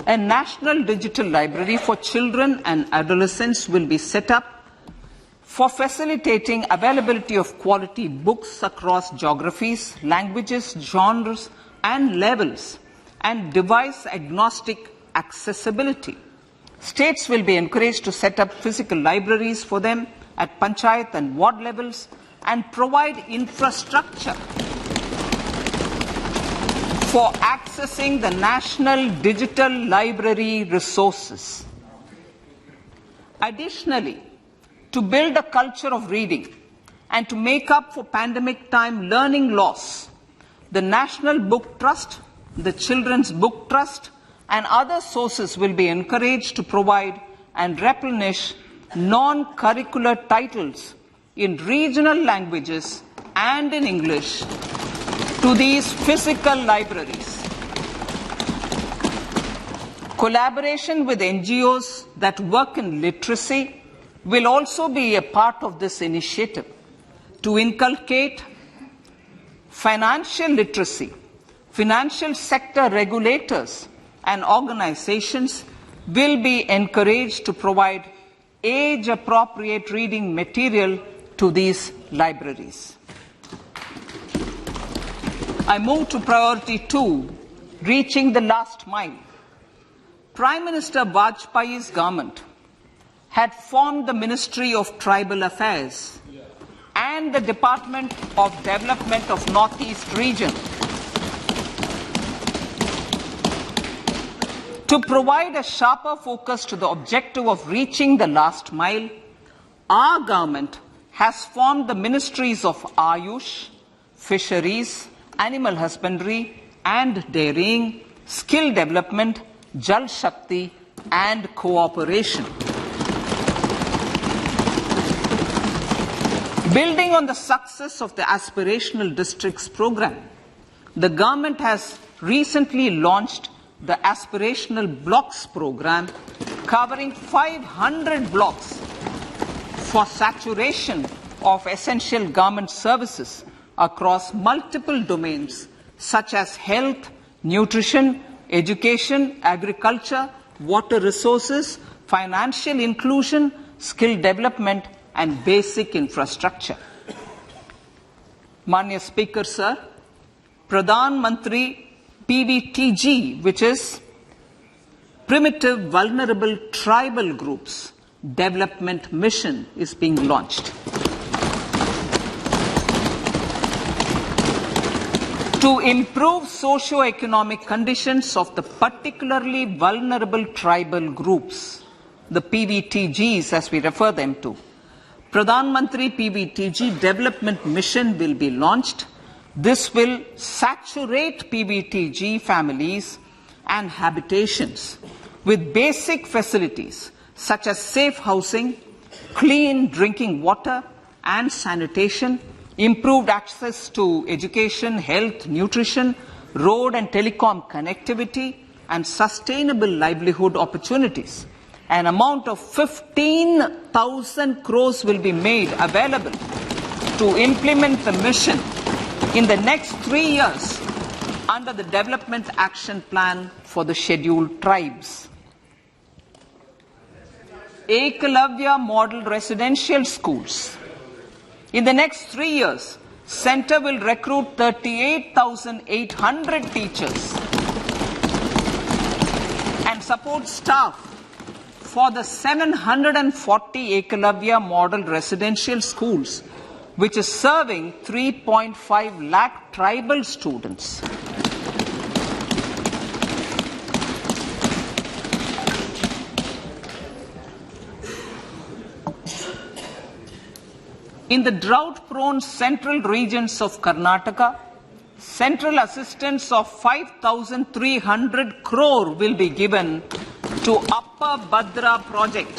A national digital library for children and adolescents will be set up for facilitating availability of quality books across geographies, languages, genres, and levels, and device-agnostic accessibility. States will be encouraged to set up physical libraries for them at panchayat and ward levels and provide infrastructure for accessing the national digital library resources. Additionally, to build a culture of reading and to make up for pandemic time learning loss, the National Book Trust, the Children's Book Trust, and other sources will be encouraged to provide and replenish non-curricular titles in regional languages and in English to these physical libraries. Collaboration with NGOs that work in literacy will also be a part of this initiative to inculcate financial literacy. Financial sector regulators and organizations will be encouraged to provide age-appropriate reading material to these libraries. I move to priority 2, reaching the last mile. Prime Minister Vajpayee's government had formed the Ministry of Tribal Affairs and the Department of Development of Northeast Region to provide a sharper focus to the objective of reaching the last mile. Our government has formed the Ministries of Ayush, Fisheries, Animal Husbandry and Dairying, Skill Development, Jal Shakti and Cooperation. Building on the success of the Aspirational Districts program, the government has recently launched the Aspirational Blocks program, covering 500 blocks for saturation of essential government services across multiple domains such as health, nutrition, education, agriculture, water resources, financial inclusion, skill development and basic infrastructure. Manya Speaker, Sir, Pradhan Mantri PVTG, which is Primitive Vulnerable Tribal Groups Development Mission, is being launched. To improve socio-economic conditions of the particularly vulnerable tribal groups, the PVTGs as we refer them to, Pradhan Mantri PVTG Development Mission will be launched. This will saturate PVTG families and habitations with basic facilities such as safe housing, clean drinking water and sanitation, improved access to education, health, nutrition, road and telecom connectivity, and sustainable livelihood opportunities. An amount of 15,000 crores will be made available to implement the mission in the next 3 years under the Development Action Plan for the Scheduled Tribes. Ekalavya Model Residential Schools. In the next 3 years, Centre will recruit 38,800 teachers and support staff for the 740 Ekalavya Model Residential Schools, which is serving 3.5 lakh tribal students. In the drought-prone central regions of Karnataka, central assistance of 5,300 crore will be given to Upper Bhadra project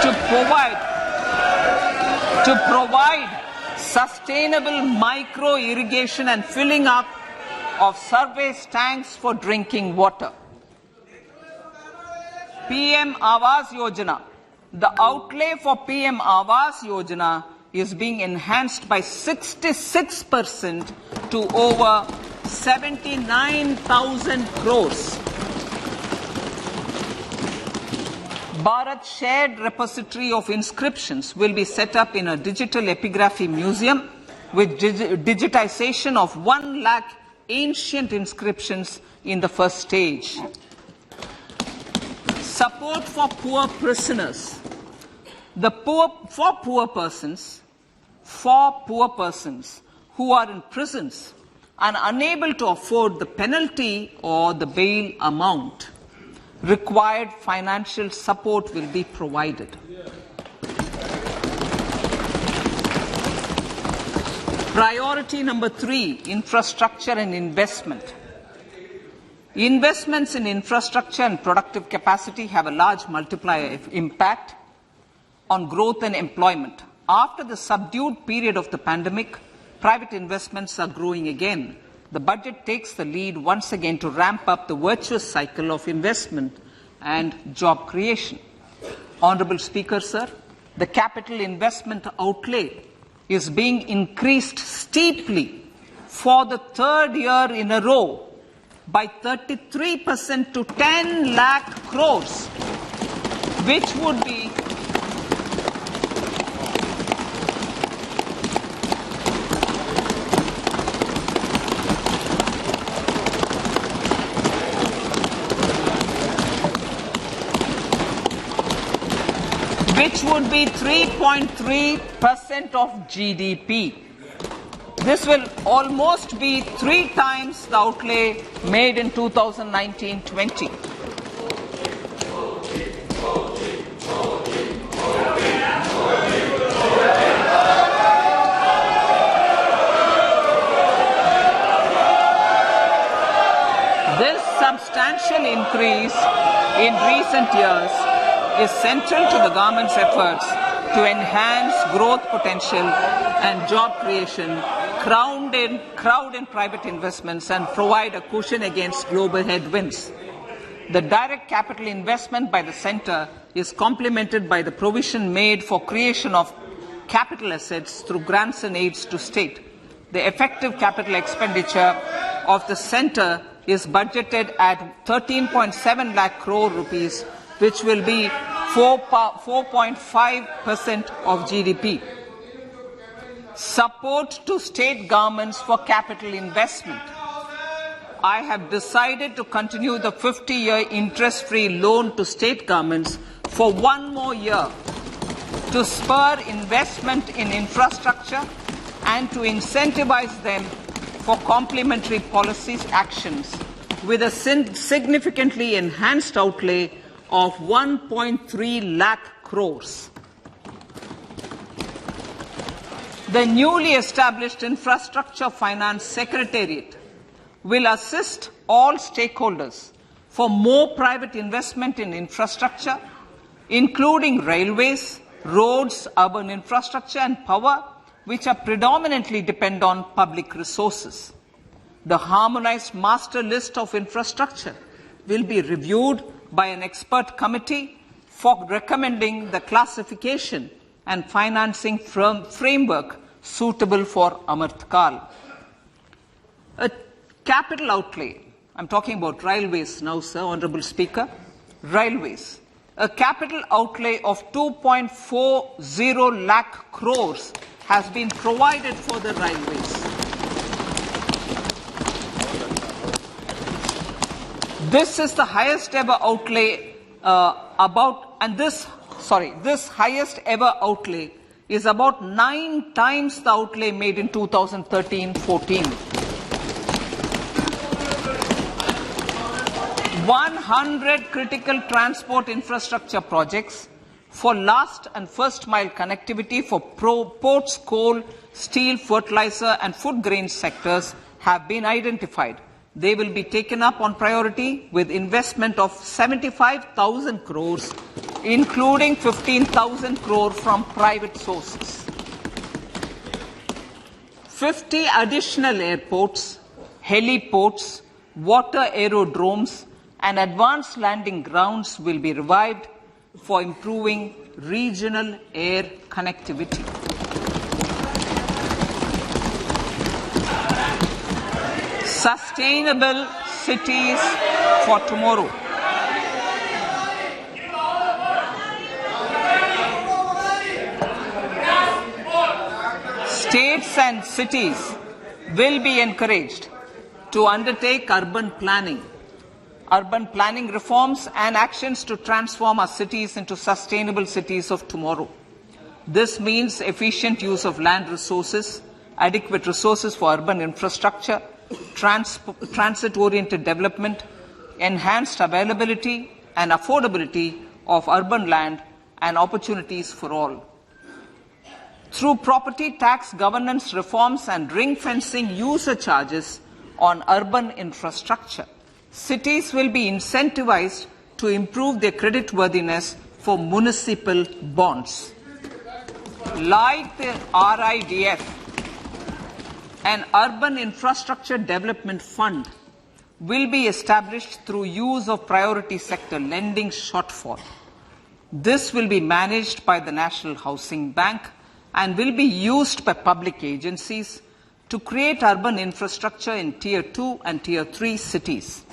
to provide sustainable micro-irrigation and filling up of surface tanks for drinking water. PM Awas Yojana. The outlay for PM Awas Yojana is being enhanced by 66% to over 79,000 crores. Bharat's shared repository of inscriptions will be set up in a digital epigraphy museum with digitization of 1 lakh ancient inscriptions in the first stage. Support for poor prisoners. For poor persons who are in prisons and unable to afford the penalty or the bail amount, required financial support will be provided. Priority number 3, infrastructure and investment. Investments in infrastructure and productive capacity have a large multiplier impact on growth and employment. After the subdued period of the pandemic, private investments are growing again. The budget takes the lead once again to ramp up the virtuous cycle of investment and job creation. Honourable Speaker, sir, the capital investment outlay is being increased steeply for the 3rd year in a row by 33% to 10 lakh crores, which would be which would be 3.3% of GDP. This will almost be 3 times the outlay made in 2019-20. This substantial increase in recent years is central to the government's efforts to enhance growth potential and job creation, crowd in private investments, and provide a cushion against global headwinds. The direct capital investment by the centre is complemented by the provision made for creation of capital assets through grants and aids to state. The effective capital expenditure of the centre is budgeted at 13.7 lakh crore rupees, which will be 4.5% of GDP. Support to state governments for capital investment. I have decided to continue the 50-year interest-free loan to state governments for 1 more year to spur investment in infrastructure and to incentivize them for complementary policies actions with a significantly enhanced outlay of 1.3 lakh crores. The newly established Infrastructure Finance Secretariat will assist all stakeholders for more private investment in infrastructure, including railways, roads, urban infrastructure and power, which are predominantly depend on public resources. The harmonized master list of infrastructure will be reviewed by an expert committee for recommending the classification and financing framework suitable for Amartkal. A capital outlay, I'm talking about railways now, sir, Honourable Speaker, railways. A capital outlay of 2.40 lakh crores has been provided for the railways. This is the highest ever outlay this highest ever outlay is about 9 times the outlay made in 2013-14. 100 critical transport infrastructure projects for last and first mile connectivity for ports, coal, steel, fertilizer and food grain sectors have been identified. They will be taken up on priority with investment of 75,000 crores, including 15,000 crore from private sources. 50 additional airports, heliports, water aerodromes and advanced landing grounds will be revived for improving regional air connectivity. Sustainable cities for tomorrow. States and cities will be encouraged to undertake urban planning reforms and actions to transform our cities into sustainable cities of tomorrow. This means efficient use of land resources, adequate resources for urban infrastructure, transit-oriented development, enhanced availability and affordability of urban land and opportunities for all. Through property tax governance reforms and ring-fencing user charges on urban infrastructure, cities will be incentivized to improve their creditworthiness for municipal bonds. Like the RIDF, an Urban Infrastructure Development Fund will be established through use of priority sector lending shortfall. This will be managed by the National Housing Bank and will be used by public agencies to create urban infrastructure in Tier 2 and Tier 3 cities.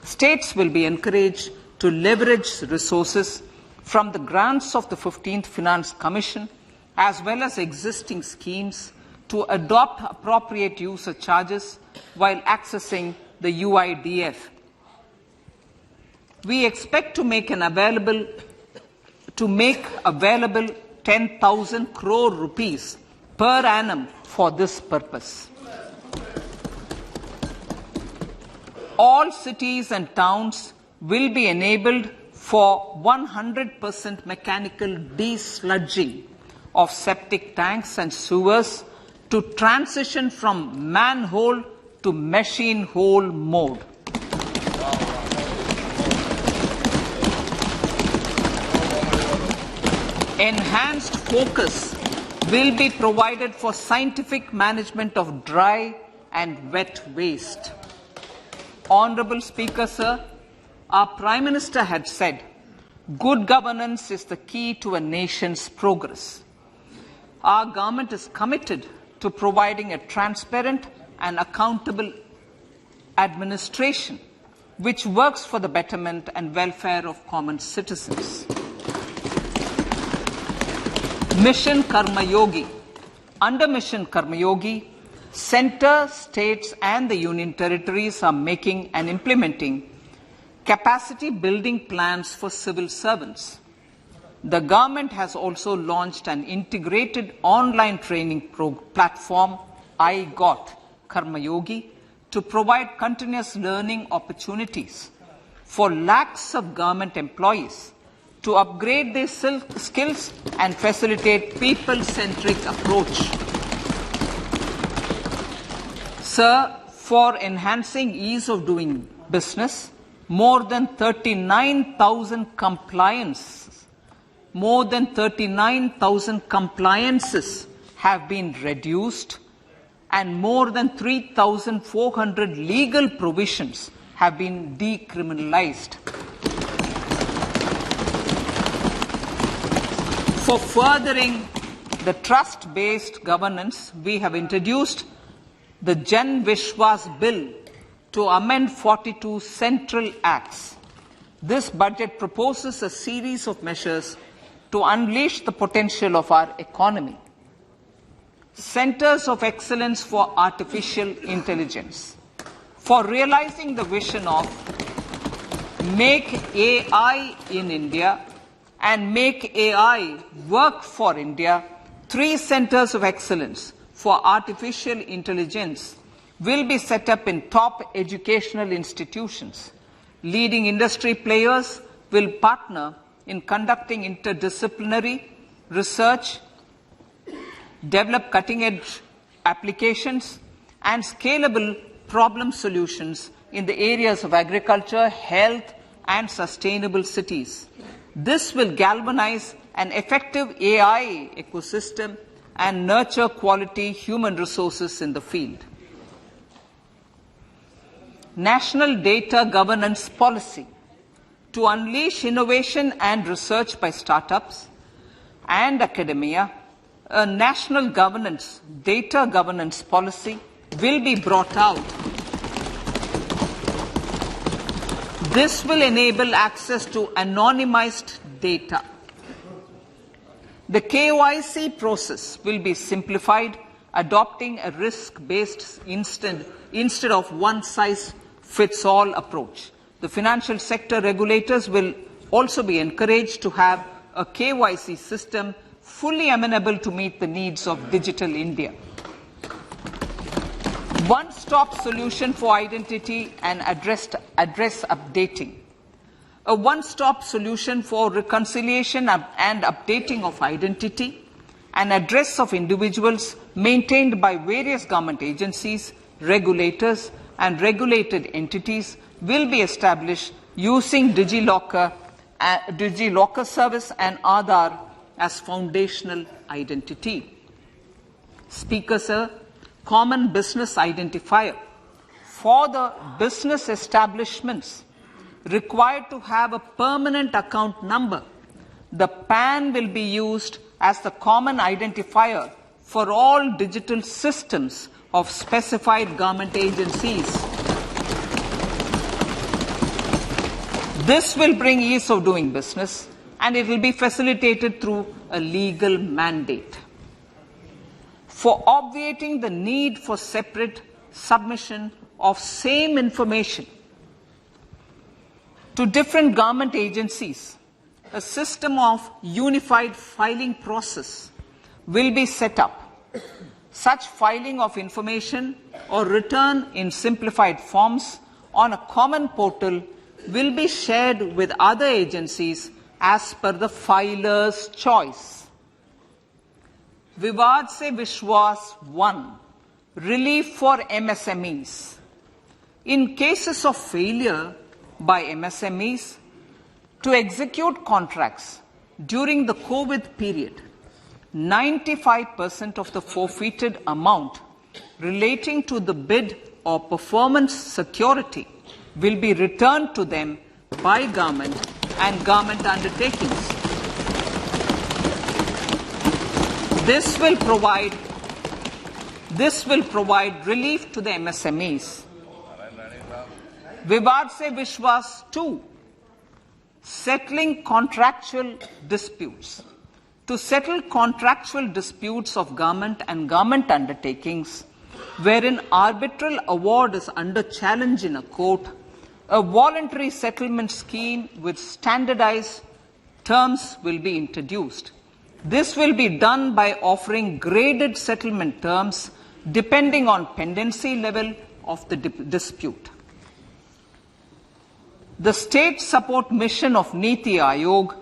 States will be encouraged to leverage resources from the grants of the 15th Finance Commission as well as existing schemes to adopt appropriate user charges while accessing the UIDF. We expect to make available 10,000 crore rupees per annum for this purpose. All cities and towns will be enabled for 100% mechanical desludging of septic tanks and sewers to transition from manhole to machine hole mode. Enhanced focus will be provided for scientific management of dry and wet waste. Honorable Speaker, sir, our Prime Minister had said, good governance is the key to a nation's progress. Our government is committed to providing a transparent and accountable administration which works for the betterment and welfare of common citizens. Mission Karma Yogi. Under Mission Karma Yogi, centre, states and the union territories are making and implementing capacity building plans for civil servants. The government has also launched an integrated online training platform, I Got Karma Yogi, to provide continuous learning opportunities for lakhs of government employees to upgrade their skills and facilitate people-centric approach. Sir, for enhancing ease of doing business, more than 39,000 compliances have been reduced and more than 3,400 legal provisions have been decriminalized. For furthering the trust-based governance, we have introduced the Jan Vishwas Bill to amend 42 central acts. This budget proposes a series of measures to unleash the potential of our economy. Centers of Excellence for Artificial Intelligence. For realizing the vision of Make AI in India and Make AI Work for India, 3 Centers of Excellence for Artificial Intelligence will be set up in top educational institutions. Leading industry players will partner in conducting interdisciplinary research, develop cutting-edge applications, and scalable problem solutions in the areas of agriculture, health, and sustainable cities. This will galvanize an effective AI ecosystem and nurture quality human resources in the field. National Data Governance Policy. To unleash innovation and research by startups and academia, a national data governance policy will be brought out This will enable access to anonymized data. The KYC process will be simplified, adopting a risk-based instead of one-size-fits-all approach. The financial sector regulators will also be encouraged to have a KYC system fully amenable to meet the needs of digital India. One-stop solution for identity and address updating. A one-stop solution for reconciliation and updating of identity and address of individuals maintained by various government agencies, regulators and regulated entities will be established using DigiLocker service and Aadhaar as foundational identity. Speaker, sir, common business identifier for the business establishments required to have a permanent account number. The PAN will be used as the common identifier for all digital systems of specified government agencies. This will bring ease of doing business, and it will be facilitated through a legal mandate. For obviating the need for separate submission of same information to different government agencies, a system of unified filing process will be set up. Such filing of information or return in simplified forms on a common portal will be shared with other agencies as per the filer's choice. Vivad se Vishwas 1. Relief for MSMEs. In cases of failure by MSMEs to execute contracts during the COVID period, 95% of the forfeited amount relating to the bid or performance security will be returned to them by government and government undertakings. This will provide relief to the MSMEs. Vivad se Vishwas 2. Settling contractual disputes. To settle contractual disputes of government and government undertakings, wherein arbitral award is under challenge in a court, a voluntary settlement scheme with standardized terms will be introduced. This will be done by offering graded settlement terms depending on pendency level of the dispute. The state support mission of Niti Aayog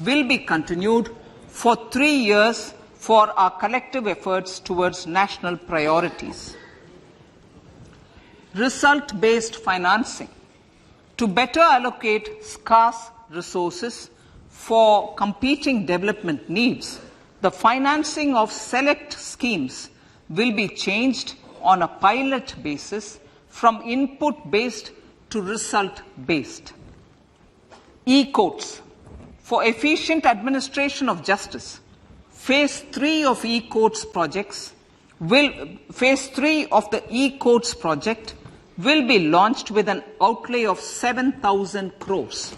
will be continued for 3 years for our collective efforts towards national priorities. Result-based financing. To better allocate scarce resources for competing development needs, the financing of select schemes will be changed on a pilot basis from input-based to result-based. E-courts. For efficient administration of justice, Phase 3 of the e-courts project will be launched with an outlay of 7,000 crores.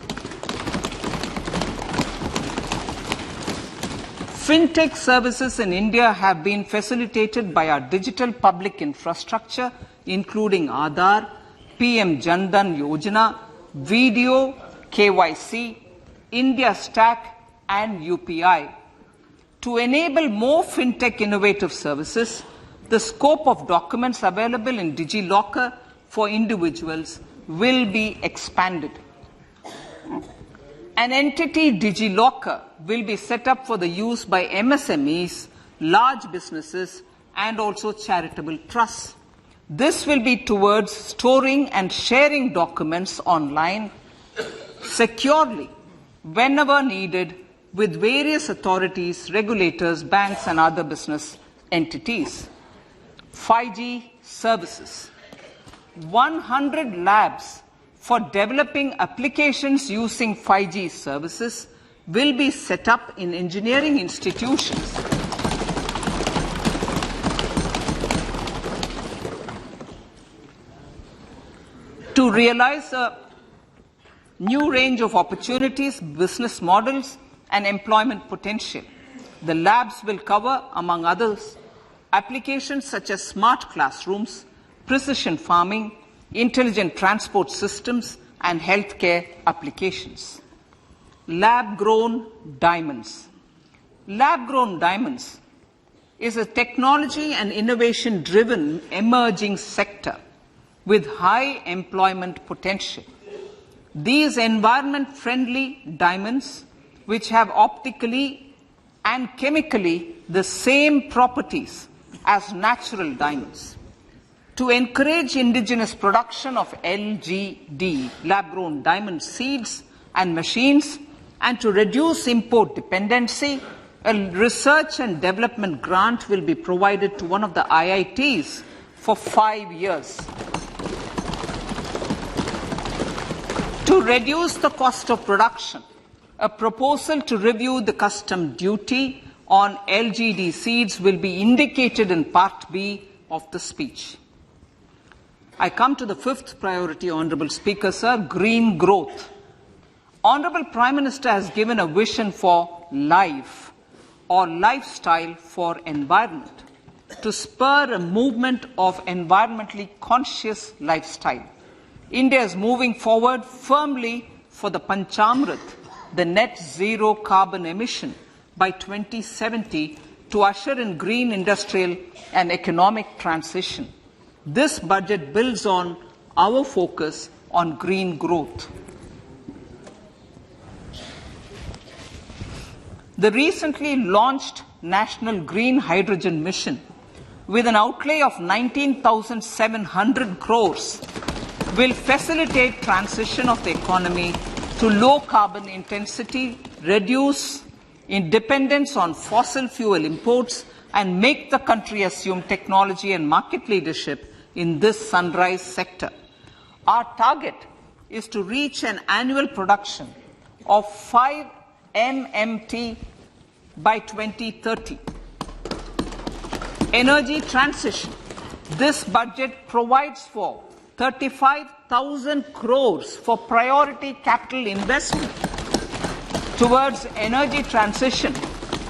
Fintech services in India have been facilitated by our digital public infrastructure, including Aadhaar, PM Jan Dhan Yojana, Video, KYC, India Stack, and UPI. To enable more fintech innovative services, the scope of documents available in DigiLocker for individuals will be expanded. An entity DigiLocker will be set up for the use by MSMEs, large businesses, and also charitable trusts. This will be towards storing and sharing documents online securely whenever needed with various authorities, regulators, banks, and other business entities. 5G services. 100 labs for developing applications using 5G services will be set up in engineering institutions. To realize a new range of opportunities, business models, and employment potential. The labs will cover, among others, applications such as smart classrooms, precision farming, intelligent transport systems, and healthcare applications. Lab-grown diamonds. Lab-grown diamonds is a technology and innovation-driven emerging sector with high employment potential. These environment-friendly diamonds, which have optically and chemically the same properties as natural diamonds. To encourage indigenous production of LGD, lab-grown diamond seeds and machines, and to reduce import dependency, a research and development grant will be provided to one of the IITs for 5 years. To reduce the cost of production, a proposal to review the custom duty on LGD seeds will be indicated in Part B of the speech. I come to the fifth priority, Honourable Speaker, sir, green growth. Honourable Prime Minister has given a vision for life or lifestyle for environment to spur a movement of environmentally conscious lifestyle. India is moving forward firmly for the Panchamrit, the net zero carbon emission by 2070 to usher in green industrial and economic transition. This budget builds on our focus on green growth. The recently launched National Green Hydrogen Mission, with an outlay of 19,700 crores, will facilitate transition of the economy to low carbon intensity, reduce dependence on fossil fuel imports, and make the country assume technology and market leadership in this sunrise sector. Our target is to reach an annual production of 5 MMT by 2030. Energy transition. This budget provides for 35,000 crores for priority capital investment towards energy transition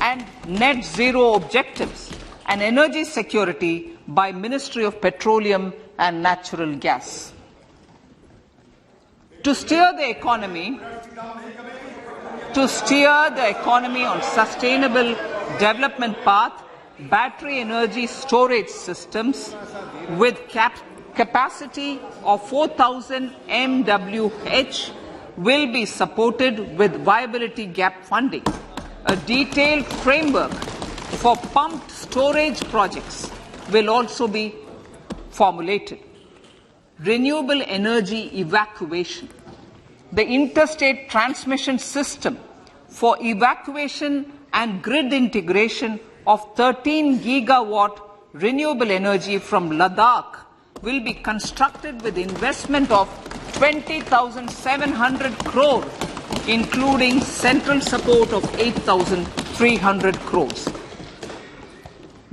and net zero objectives and energy security by Ministry of Petroleum and Natural Gas. To steer the economy on sustainable development path, battery energy storage systems with capacity of 4,000 MWh will be supported with viability gap funding. A detailed framework for pumped storage projects will also be formulated. Renewable energy evacuation. The interstate transmission system for evacuation and grid integration of 13 gigawatt renewable energy from Ladakh will be constructed with investment of 20,700 crore, including central support of 8,300 crores.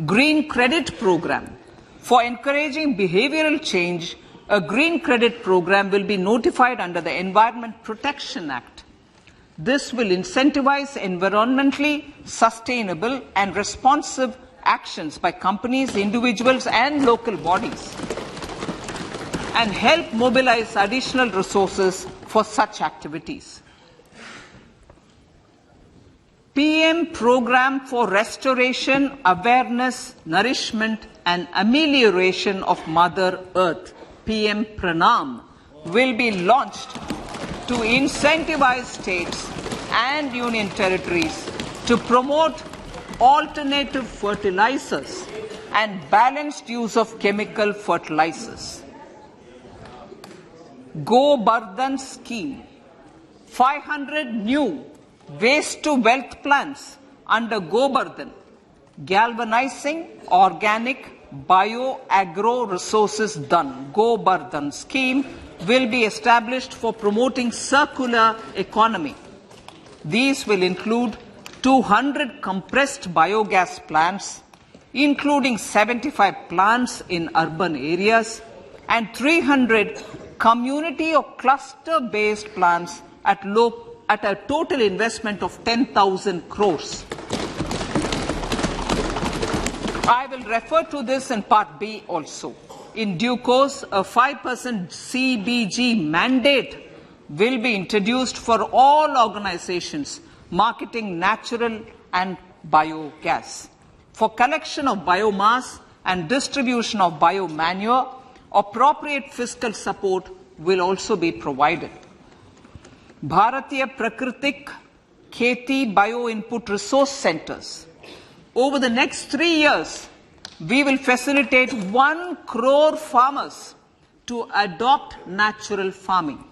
Green Credit Program. For encouraging behavioral change, a green credit program will be notified under the Environment Protection Act. This will incentivize environmentally sustainable and responsive actions by companies, individuals, and local bodies, and help mobilize additional resources for such activities. PM Program for Restoration, Awareness, Nourishment, and Amelioration of Mother Earth, PM Pranam, will be launched to incentivize states and union territories to promote alternative fertilizers and balanced use of chemical fertilizers. Go Bardhan Scheme. 500 new waste-to-wealth plants under Go Bardhan, galvanizing organic bio-agro resources done. Go Bardhan scheme will be established for promoting circular economy. These will include 200 compressed biogas plants, including 75 plants in urban areas, and 300 community or cluster-based plans at a total investment of 10,000 crores. I will refer to this in Part B also. In due course, a 5% CBG mandate will be introduced for all organizations marketing natural and biogas. For collection of biomass and distribution of biomanure, appropriate fiscal support will also be provided. Bharatiya Prakritik Kheti Bio-Input Resource Centers. Over the next 3 years, we will facilitate 1 crore farmers to adopt natural farming.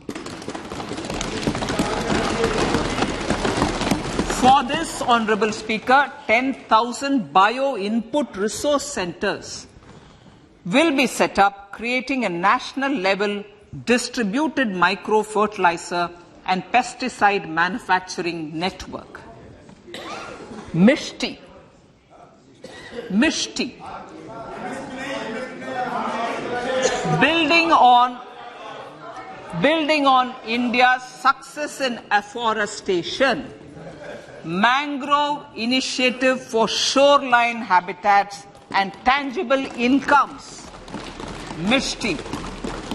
For this, Honourable Speaker, 10,000 bio-input resource centres will be set up, creating a national level distributed micro-fertilizer and pesticide manufacturing network. Mishti. Building on India's success in afforestation, mangrove initiative for shoreline habitats and tangible incomes, Mishti,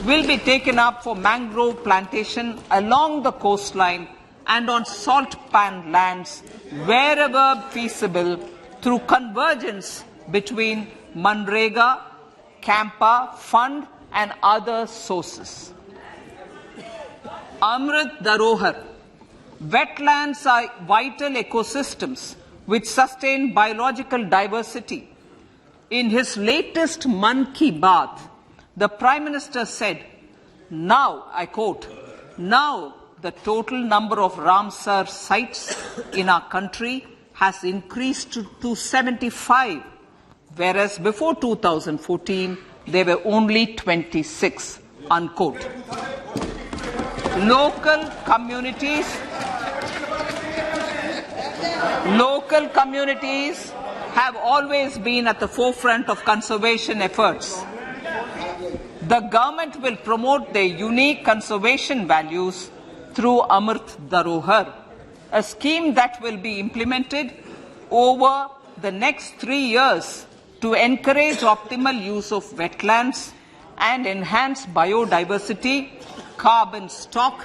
will be taken up for mangrove plantation along the coastline and on salt pan lands wherever feasible through convergence between Manrega, Campa, Fund and other sources. Amrit Dharohar. Wetlands are vital ecosystems which sustain biological diversity. In his latest Mann Ki Baat, the Prime Minister said, now, I quote, now the total number of Ramsar sites in our country has increased to 75, whereas before 2014, there were only 26, unquote. Local communities have always been at the forefront of conservation efforts. The government will promote their unique conservation values through Amrit Dharohar, a scheme that will be implemented over the next 3 years to encourage optimal use of wetlands and enhance biodiversity, carbon stock,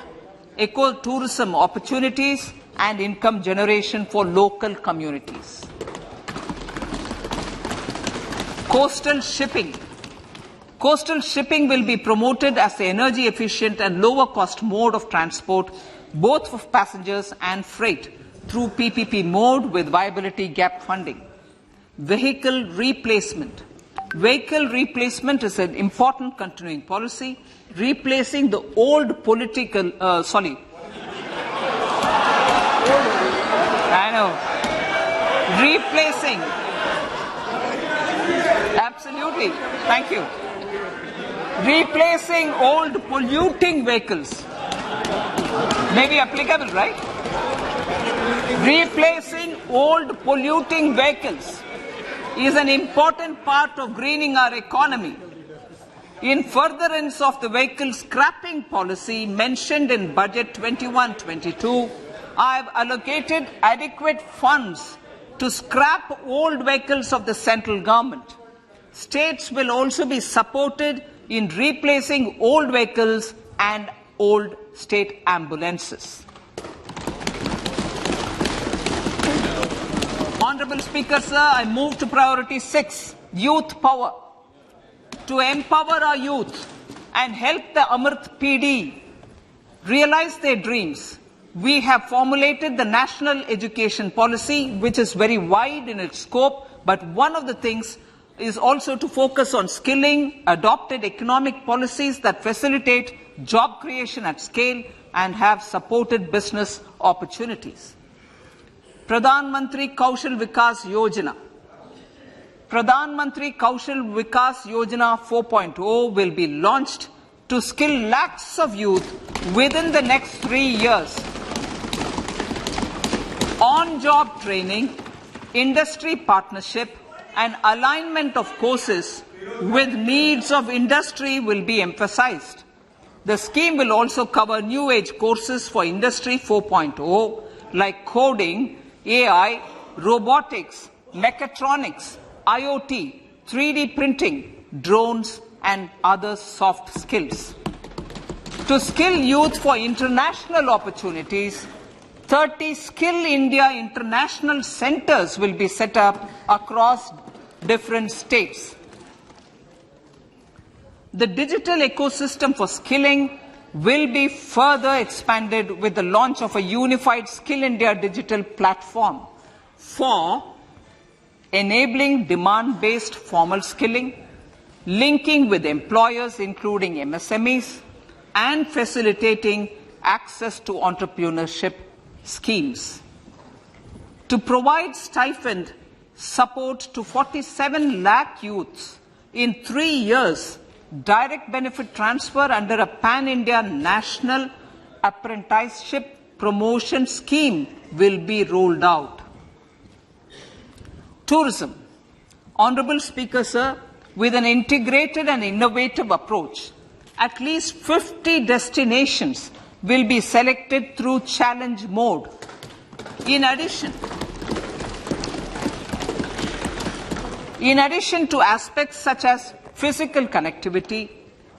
ecotourism opportunities, and income generation for local communities. Coastal shipping. Coastal shipping will be promoted as the energy efficient and lower cost mode of transport, both for passengers and freight, through PPP mode with viability gap funding. Vehicle replacement. Vehicle replacement is an important continuing policy, replacing the old political, replacing, absolutely, thank you. Replacing old polluting vehicles. May be applicable, right? Replacing old polluting vehicles is an important part of greening our economy. In furtherance of the vehicle scrapping policy mentioned in Budget 21-22, I have allocated adequate funds to scrap old vehicles of the central government. States will also be supported in replacing old vehicles and old state ambulances. Honourable Speaker, sir, I move to priority 6, youth power. To empower our youth and help the Amrit PD realize their dreams, we have formulated the National Education Policy, which is very wide in its scope, but one of the things is also to focus on skilling, adopted economic policies that facilitate job creation at scale and have supported business opportunities. Pradhan Mantri Kaushal Vikas Yojana. Pradhan Mantri Kaushal Vikas Yojana 4.0 will be launched to skill lakhs of youth within the next 3 years. On-job training, industry partnership, and alignment of courses with needs of industry will be emphasized. The scheme will also cover new age courses for Industry 4.0 like coding, AI, robotics, mechatronics, IoT, 3D printing, drones, and other soft skills. To skill youth for international opportunities, 30 Skill India international centers will be set up across different states. The digital ecosystem for skilling will be further expanded with the launch of a unified Skill India digital platform for enabling demand-based formal skilling, linking with employers including MSMEs, and facilitating access to entrepreneurship schemes. To provide stipend support to 47 lakh youths in 3 years, direct benefit transfer under a pan-India national apprenticeship promotion scheme will be rolled out. Tourism. Honorable Speaker, sir, with an integrated and innovative approach, at least 50 destinations will be selected through challenge mode. In addition to aspects such as physical connectivity,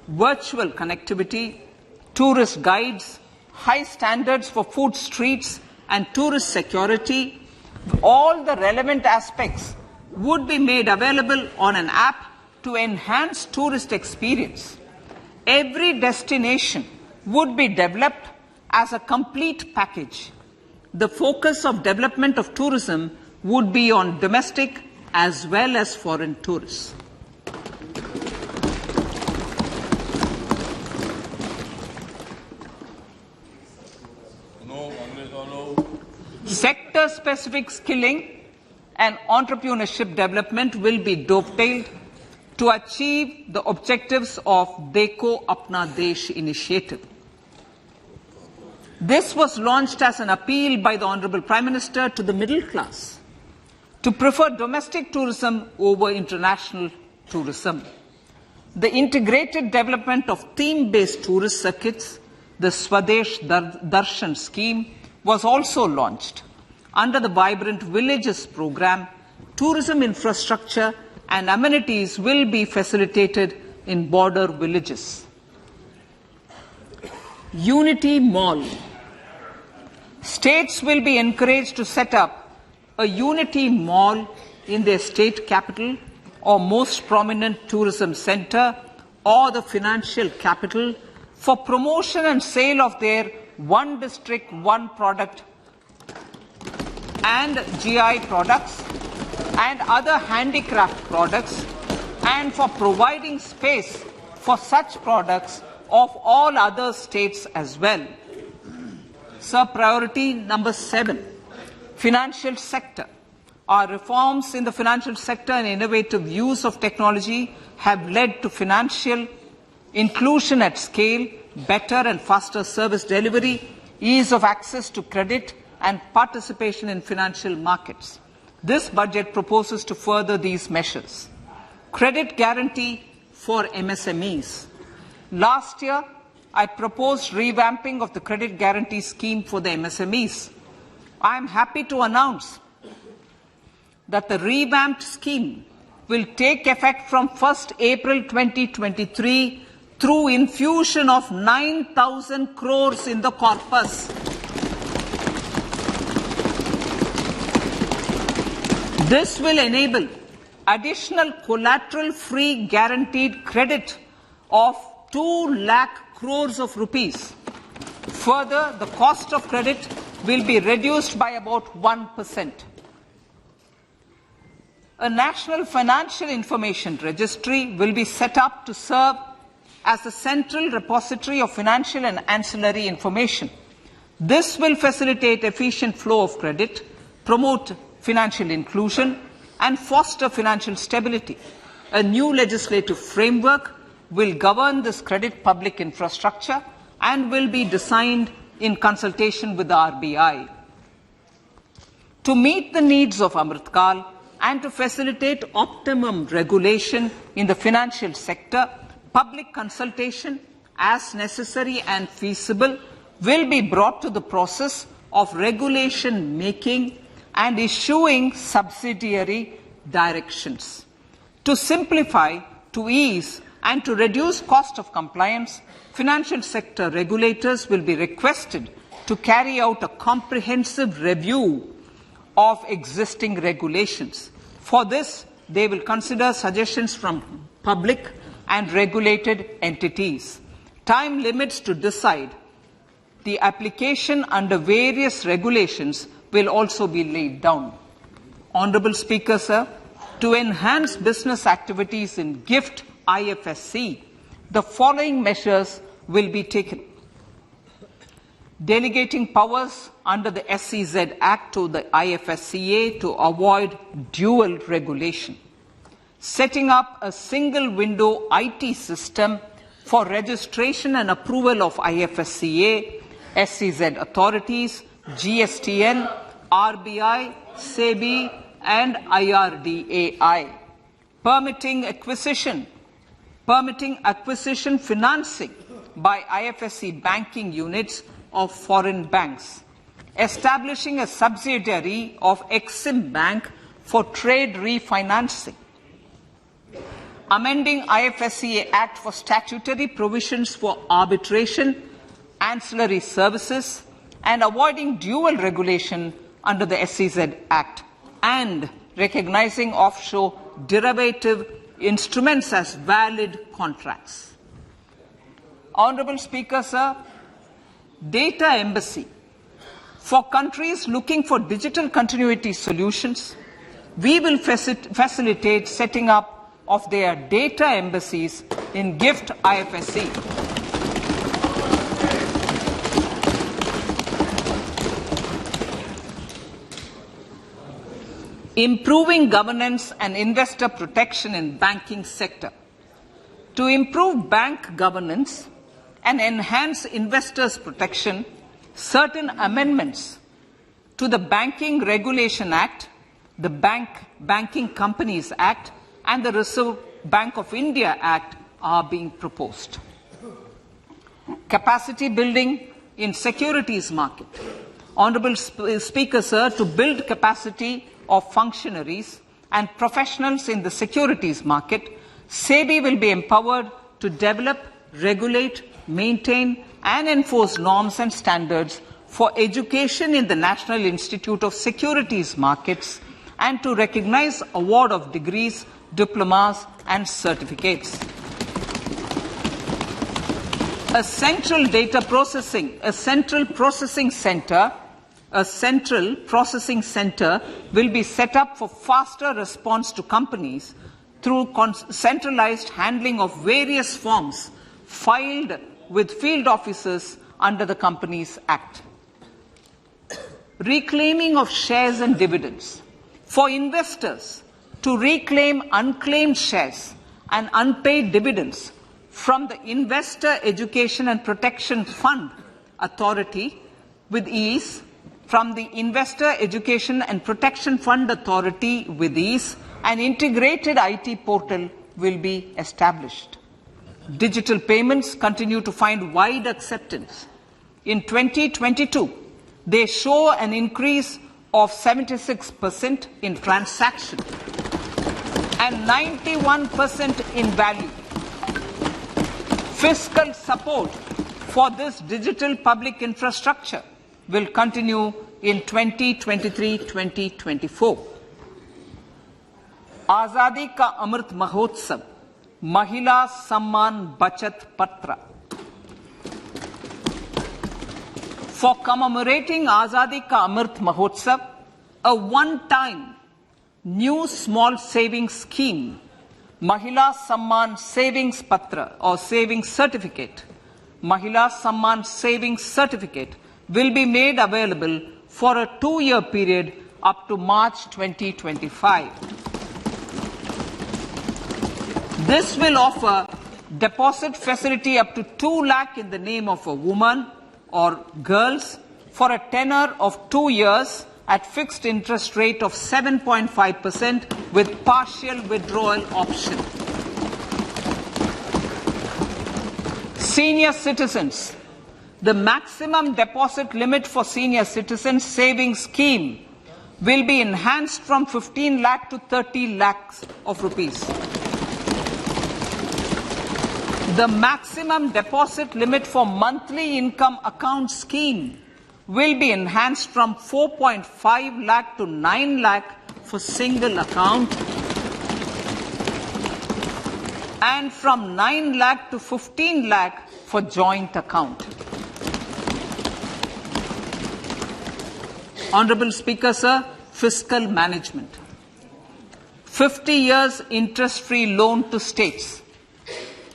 virtual connectivity, tourist guides, high standards for food streets, and tourist security, all the relevant aspects would be made available on an app to enhance tourist experience. Every destination would be developed as a complete package. The focus of development of tourism would be on domestic as well as foreign tourists. Sector-specific skilling and entrepreneurship development will be dovetailed to achieve the objectives of Dekho Apna Desh initiative. This was launched as an appeal by the Honorable Prime Minister to the middle class to prefer domestic tourism over international tourism. The integrated development of theme-based tourist circuits, the Swadesh Darshan scheme, was also launched. Under the Vibrant Villages program, tourism infrastructure and amenities will be facilitated in border villages. Unity Mall. States will be encouraged to set up a Unity Mall in their state capital or most prominent tourism center or the financial capital for promotion and sale of their one district, one product and GI products and other handicraft products, and for providing space for such products of all other states as well. Sir, priority number 7, financial sector. Our reforms in the financial sector and innovative use of technology have led to financial inclusion at scale, better and faster service delivery, ease of access to credit, and participation in financial markets. This budget proposes to further these measures. Credit guarantee for MSMEs. Last year, I proposed revamping of the credit guarantee scheme for the MSMEs. I am happy to announce that the revamped scheme will take effect from 1st April 2023 through infusion of 9,000 crores in the corpus. This will enable additional collateral-free guaranteed credit of 2 lakh crores of rupees. Further, the cost of credit will be reduced by about 1%. A national financial information registry will be set up to serve as a central repository of financial and ancillary information. This will facilitate efficient flow of credit, promote financial inclusion, and foster financial stability. A new legislative framework will govern this credit public infrastructure and will be designed in consultation with the RBI. To meet the needs of Amritkal and to facilitate optimum regulation in the financial sector, public consultation as necessary and feasible, will be brought to the process of regulation making and issuing subsidiary directions. To simplify, to ease, and to reduce cost of compliance, financial sector regulators will be requested to carry out a comprehensive review of existing regulations. For this, they will consider suggestions from public and regulated entities. Time limits to decide the application under various regulations will also be laid down. Honourable Speaker, sir, to enhance business activities in GIFT IFSC, the following measures will be taken. Delegating powers under the SEZ Act to the IFSCA to avoid dual regulation. Setting up a single window IT system for registration and approval of IFSCA, SEZ authorities, GSTN, RBI, SEBI and IRDAI. Permitting acquisition financing by IFSC banking units of foreign banks. Establishing a subsidiary of Exim Bank for trade refinancing. Amending IFSCA Act for statutory provisions for arbitration, ancillary services and avoiding dual regulation under the SEZ Act, and recognizing offshore derivative instruments as valid contracts. Honourable Speaker, sir, data embassy. For countries looking for digital continuity solutions, we will facilitate setting up of their data embassies in GIFT IFSC. Improving governance and investor protection in banking sector. To improve bank governance and enhance investors' protection, certain amendments to the Banking Regulation Act, the Banking Companies Act and the Reserve Bank of India Act are being proposed. Capacity building in securities market. Honourable Speaker, sir, to build capacity of functionaries and professionals in the securities market, SEBI will be empowered to develop, regulate, maintain and enforce norms and standards for education in the National Institute of Securities Markets and to recognize award of degrees, diplomas and certificates. A central processing center will be set up for faster response to companies through centralized handling of various forms filed with field officers under the Companies Act. Reclaiming of shares and dividends. For investors to reclaim unclaimed shares and unpaid dividends from the Investor Education and Protection Fund Authority with ease, from the Investor Education and Protection Fund Authority with ease, an integrated IT portal will be established. Digital payments continue to find wide acceptance. In 2022, they show an increase of 76% in transaction and 91% in value. Fiscal support for this digital public infrastructure will continue in 2023-24. Azadi ka Amrit Mahotsav, Mahila Samman Bachat Patra. For commemorating Azadi ka Amrit Mahotsav, a one-time new small savings scheme, Mahila Samman Savings Patra or Savings Certificate, Mahila Samman Savings Certificate will be made available for a 2-year period up to March 2025. This will offer deposit facility up to 2 lakh in the name of a woman or girls for a tenure of 2 years at fixed interest rate of 7.5% with partial withdrawal option. Senior citizens. The maximum deposit limit for senior citizens savings scheme will be enhanced from 15 lakh to 30 lakhs of rupees. The maximum deposit limit for monthly income account scheme will be enhanced from 4.5 lakh to 9 lakh for single account and from 9 lakh to 15 lakh for joint account. Honorable Speaker, sir, fiscal management. 50 years interest-free loan to states.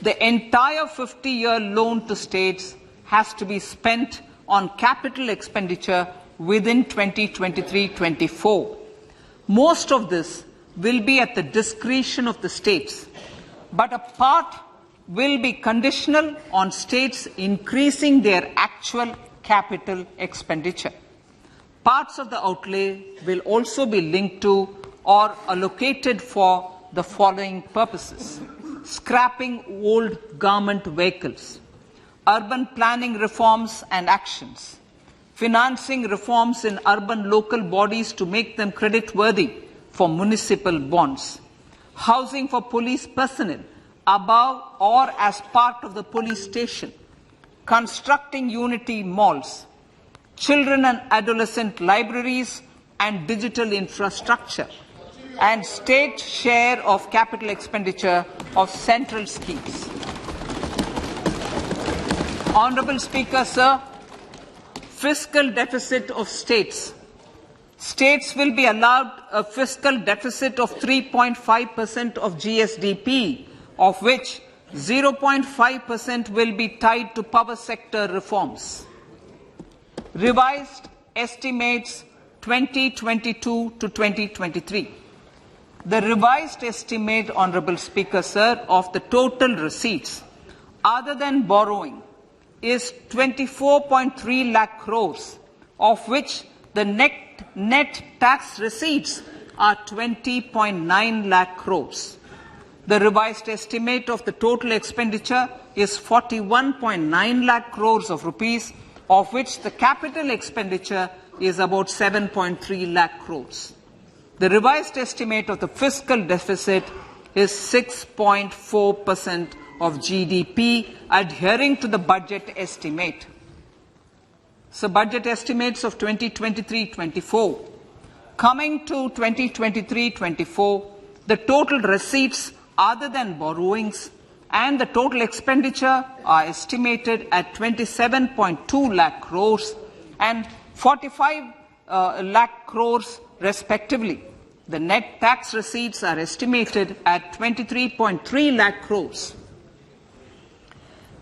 The entire 50-year loan to states has to be spent on capital expenditure within 2023-24. Most of this will be at the discretion of the states, but a part will be conditional on states increasing their actual capital expenditure. Parts of the outlay will also be linked to or allocated for the following purposes: scrapping old government vehicles, urban planning reforms and actions, financing reforms in urban local bodies to make them credit-worthy for municipal bonds, housing for police personnel above or as part of the police station, constructing unity malls, children and adolescent libraries and digital infrastructure, and state share of capital expenditure of central schemes. Honorable Speaker, sir, fiscal deficit of states. States will be allowed a fiscal deficit of 3.5% of GSDP, of which 0.5% will be tied to power sector reforms. Revised estimates 2022 to 2023. The revised estimate, Honorable Speaker, sir, of the total receipts other than borrowing is 24.3 lakh crores, of which the net tax receipts are 20.9 lakh crores. The revised estimate of the total expenditure is 41.9 lakh crores of rupees, of which the capital expenditure is about 7.3 lakh crores. The revised estimate of the fiscal deficit is 6.4% of GDP, adhering to the budget estimate. So, budget estimates of 2023-24. Coming to 2023-24, the total receipts other than borrowings and the total expenditure are estimated at 27.2 lakh crores and 45 lakh crores respectively. The net tax receipts are estimated at 23.3 lakh crores.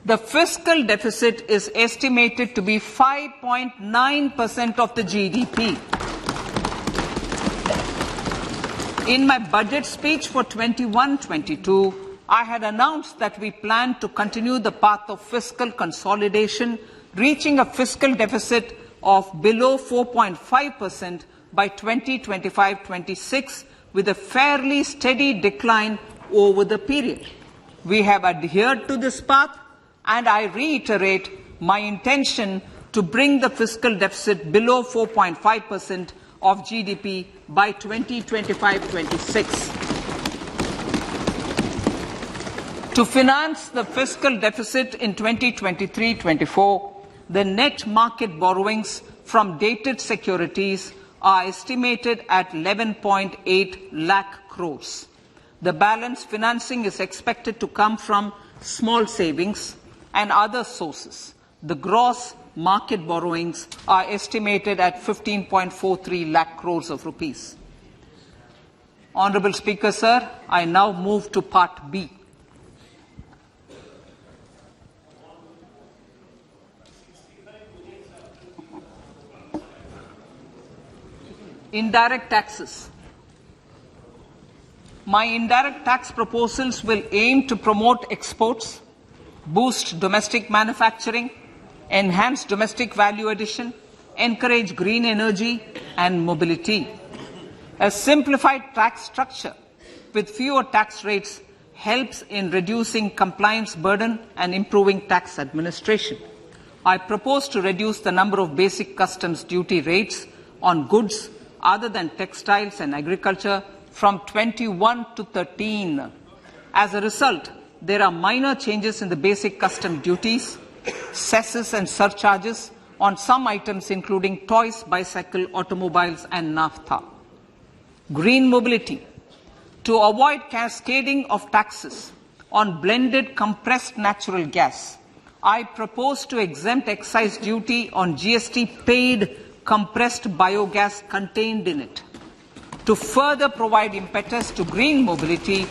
The fiscal deficit is estimated to be 5.9% of the GDP. In my budget speech for 21-22, I had announced that we plan to continue the path of fiscal consolidation, reaching a fiscal deficit of below 4.5% by 2025-26, with a fairly steady decline over the period. We have adhered to this path, and I reiterate my intention to bring the fiscal deficit below 4.5% of GDP by 2025-26. To finance the fiscal deficit in 2023-24, the net market borrowings from dated securities are estimated at 11.8 lakh crores. The balance financing is expected to come from small savings and other sources. The gross market borrowings are estimated at 15.43 lakh crores of rupees. Honorable Speaker, sir, I now move to Part B. Indirect taxes. My indirect tax proposals will aim to promote exports, boost domestic manufacturing, enhance domestic value addition, encourage green energy and mobility. A simplified tax structure with fewer tax rates helps in reducing compliance burden and improving tax administration. I propose to reduce the number of basic customs duty rates on goods other than textiles and agriculture from 21 to 13. As a result, there are minor changes in the basic custom duties, cesses and surcharges on some items including toys, bicycle, automobiles and naphtha. Green mobility. To avoid cascading of taxes on blended compressed natural gas, I propose to exempt excise duty on GST paid compressed biogas contained in it. To further provide impetus to green mobility,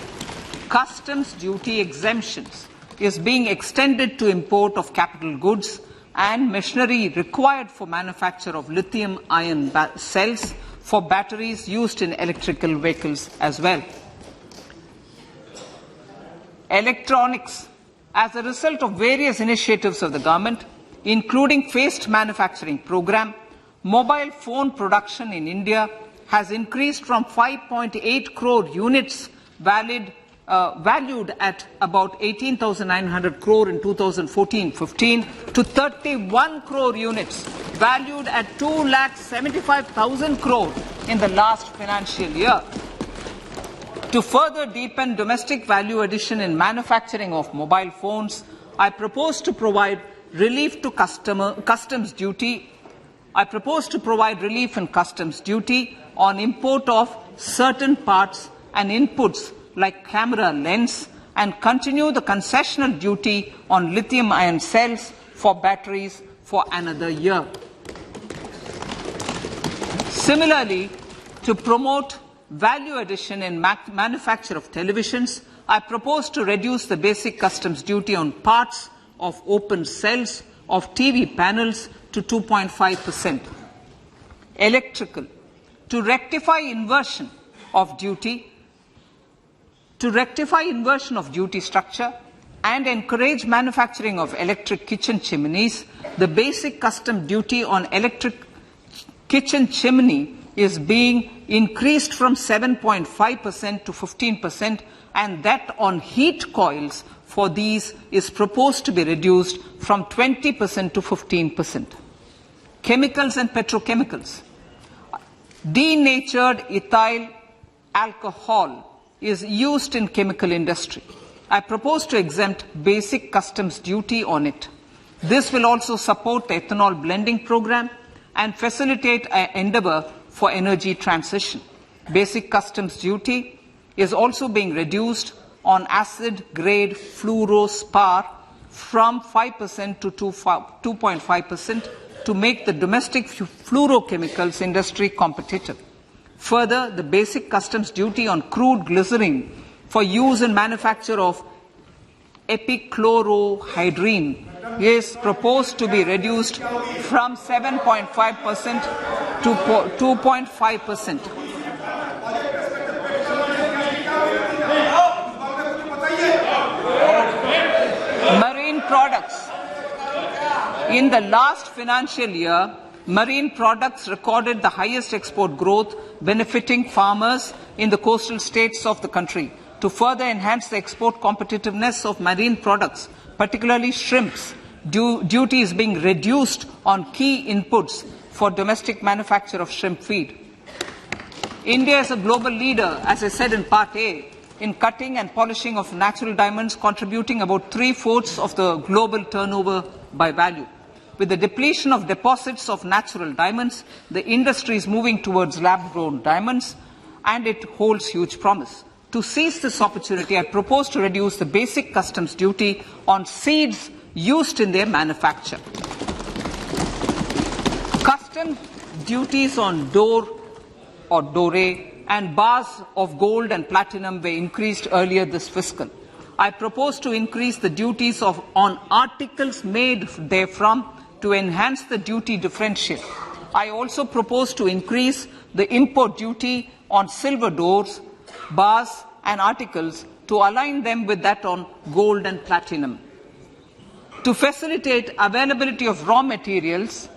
customs duty exemptions is being extended to import of capital goods and machinery required for manufacture of lithium-ion cells for batteries used in electrical vehicles as well. Electronics. As a result of various initiatives of the government, including phased manufacturing program, mobile phone production in India has increased from 5.8 crore units valued at about 18,900 crore in 2014-15 to 31 crore units valued at 2,75,000 crore in the last financial year. To further deepen domestic value addition in manufacturing of mobile phones, I propose to provide relief to customs duty. I propose to provide relief in customs duty on import of certain parts and inputs like camera lens and continue the concessional duty on lithium-ion cells for batteries for another year. Similarly, to promote value addition in manufacture of televisions, I propose to reduce the basic customs duty on parts of open cells of TV panels to 2.5%. Electrical. To rectify inversion of duty structure and encourage manufacturing of electric kitchen chimneys, the basic custom duty on electric kitchen chimney is being increased from 7.5% to 15%, and that on heat coils for these is proposed to be reduced from 20% to 15%. Chemicals and petrochemicals. Denatured ethyl alcohol is used in chemical industry. I propose to exempt basic customs duty on it. This will also support the ethanol blending program and facilitate an endeavor for energy transition. Basic customs duty is also being reduced on acid-grade fluorospar from 5% to 2.5% to make the domestic fluorochemicals industry competitive. Further, the basic customs duty on crude glycerin for use in manufacture of epichlorohydrin is proposed to be reduced from 7.5% to 2.5%. Marine products. In the last financial year, marine products recorded the highest export growth, benefiting farmers in the coastal states of the country. To further enhance the export competitiveness of marine products, particularly shrimps, duty is being reduced on key inputs for domestic manufacture of shrimp feed. India is a global leader, as I said in Part A, in cutting and polishing of natural diamonds, contributing about 3/4 of the global turnover by value. With the depletion of deposits of natural diamonds, the industry is moving towards lab-grown diamonds, and it holds huge promise. To seize this opportunity, I propose to reduce the basic customs duty on seeds used in their manufacture. Customs duties on door or doré and bars of gold and platinum were increased earlier this fiscal. I propose to increase the duties on articles made therefrom to enhance the duty differential. I also propose to increase the import duty on silver doors, bars and articles to align them with that on gold and platinum. To facilitate availability of raw materials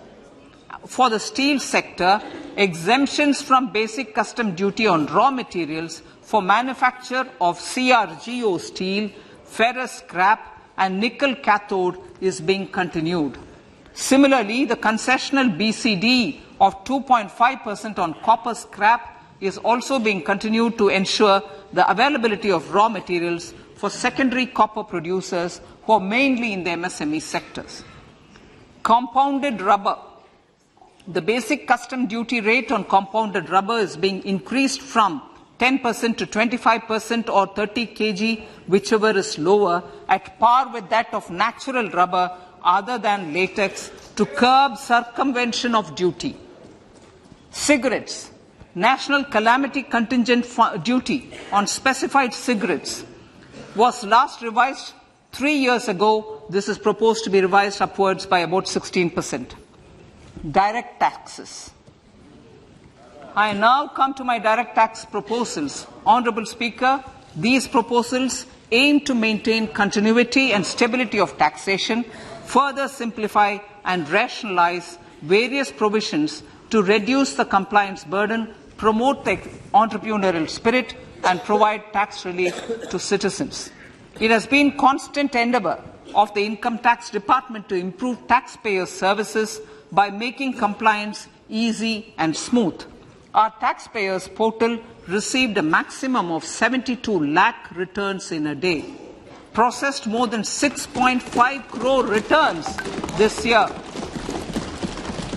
for the steel sector, exemptions from basic custom duty on raw materials for manufacture of CRGO steel, ferrous scrap and nickel cathode is being continued. Similarly, the concessional BCD of 2.5% on copper scrap is also being continued to ensure the availability of raw materials for secondary copper producers who are mainly in the MSME sectors. Compounded rubber. The basic custom duty rate on compounded rubber is being increased from 10% to 25% or 30 kg, whichever is lower, at par with that of natural rubber other than latex, to curb circumvention of duty. Cigarettes. National calamity contingent duty on specified cigarettes was last revised 3 years ago. This is proposed to be revised upwards by about 16%. Direct taxes. I now come to my direct tax proposals. Honourable Speaker, these proposals aim to maintain continuity and stability of taxation, further simplify and rationalise various provisions to reduce the compliance burden, promote the entrepreneurial spirit and provide tax relief to citizens. It has been constant endeavour of the Income Tax Department to improve taxpayers' services by making compliance easy and smooth. Our taxpayers portal received a maximum of 72 lakh returns in a day, processed more than 6.5 crore returns this year.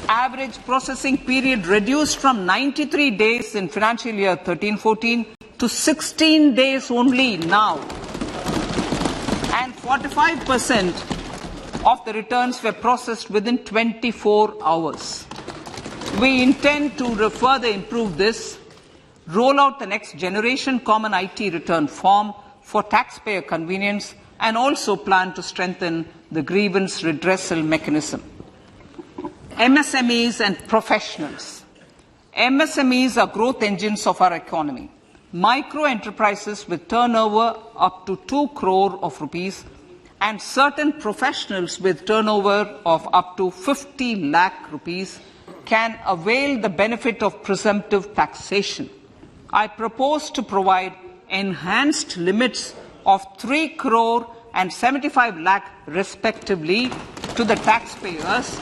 Average processing period reduced from 93 days in financial year 13-14 to 16 days only now. And 45% of the returns were processed within 24 hours. We intend to further improve this, roll out the next generation common IT return form for taxpayer convenience, and also plan to strengthen the grievance redressal mechanism. MSMEs and professionals. MSMEs are growth engines of our economy. Micro enterprises with turnover up to 2 crore of rupees and certain professionals with turnover of up to 50 lakh rupees can avail the benefit of presumptive taxation. I propose to provide enhanced limits of 3 crore and 75 lakh respectively to the taxpayers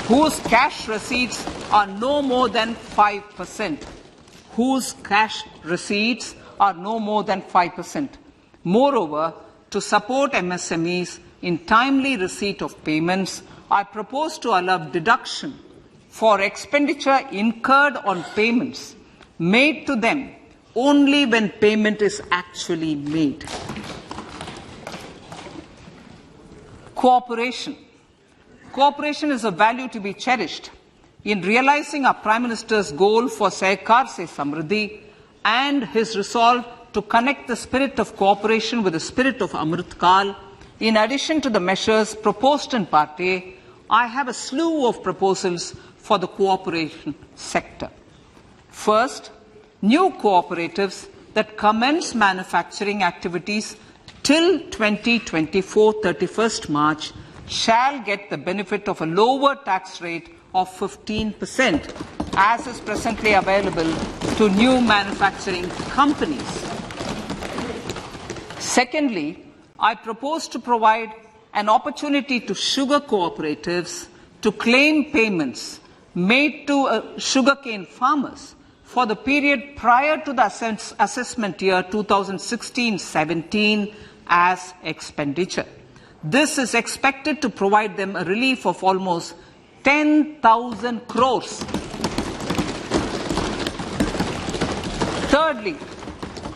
whose cash receipts are no more than 5%. Whose cash receipts are no more than 5%. Moreover, to support MSMEs in timely receipt of payments, I propose to allow deduction for expenditure incurred on payments made to them only when payment is actually made. Cooperation. Cooperation is a value to be cherished. In realizing our Prime Minister's goal for Sehkar Se Samriddhi and his resolve to connect the spirit of cooperation with the spirit of Amrit Kal, in addition to the measures proposed in Part A, I have a slew of proposals for the cooperation sector. First, new cooperatives that commence manufacturing activities till 2024, 31st March, shall get the benefit of a lower tax rate of 15%, as is presently available to new manufacturing companies. Secondly, I propose to provide an opportunity to sugar cooperatives to claim payments made to sugarcane farmers for the period prior to the assessment year 2016-17 as expenditure. This is expected to provide them a relief of almost 10,000 crores. Thirdly,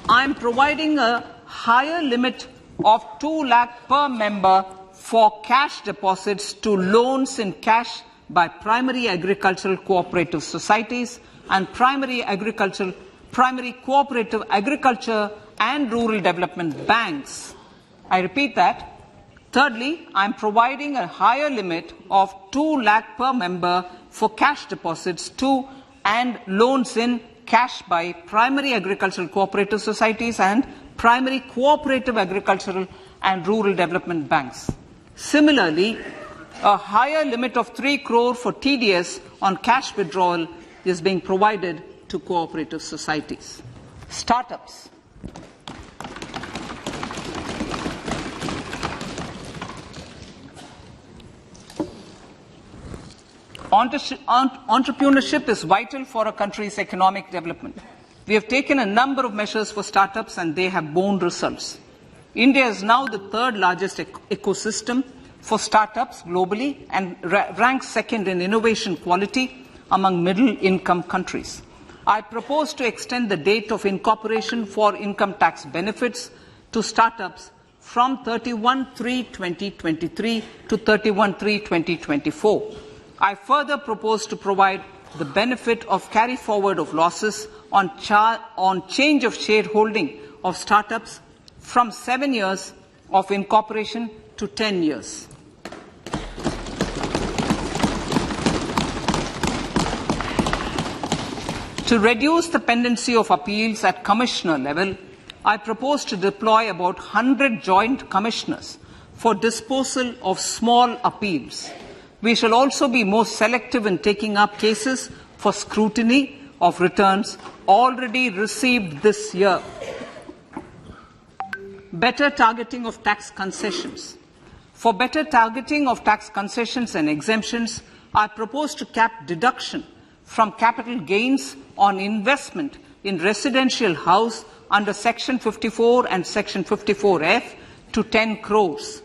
I am providing a higher limit of 2 lakh per member for cash deposits to loans in cash by primary agricultural cooperative societies and primary cooperative agriculture and rural development banks. I repeat that. Thirdly, I am providing a higher limit of 2 lakh per member for cash deposits to and loans in cash by primary agricultural cooperative societies and primary cooperative agricultural and rural development banks. Similarly, a higher limit of 3 crore for TDS on cash withdrawal is being provided to cooperative societies. Startups. Entrepreneurship is vital for a country's economic development. We have taken a number of measures for startups and they have borne results. India is now the third largest ecosystem for startups globally and ranks second in innovation quality among middle-income countries. I propose to extend the date of incorporation for income tax benefits to startups from 31/3/2023 to 31/3/2024. I further propose to provide the benefit of carry forward of losses on change of shareholding of startups from 7 years of incorporation to 10 years. To reduce the pendency of appeals at commissioner level, I propose to deploy about 100 joint commissioners for disposal of small appeals. We shall also be more selective in taking up cases for scrutiny of returns already received this year. Better targeting of tax concessions. For better targeting of tax concessions and exemptions, I propose to cap deduction from capital gains on investment in residential house under Section 54 and Section 54F to 10 crores.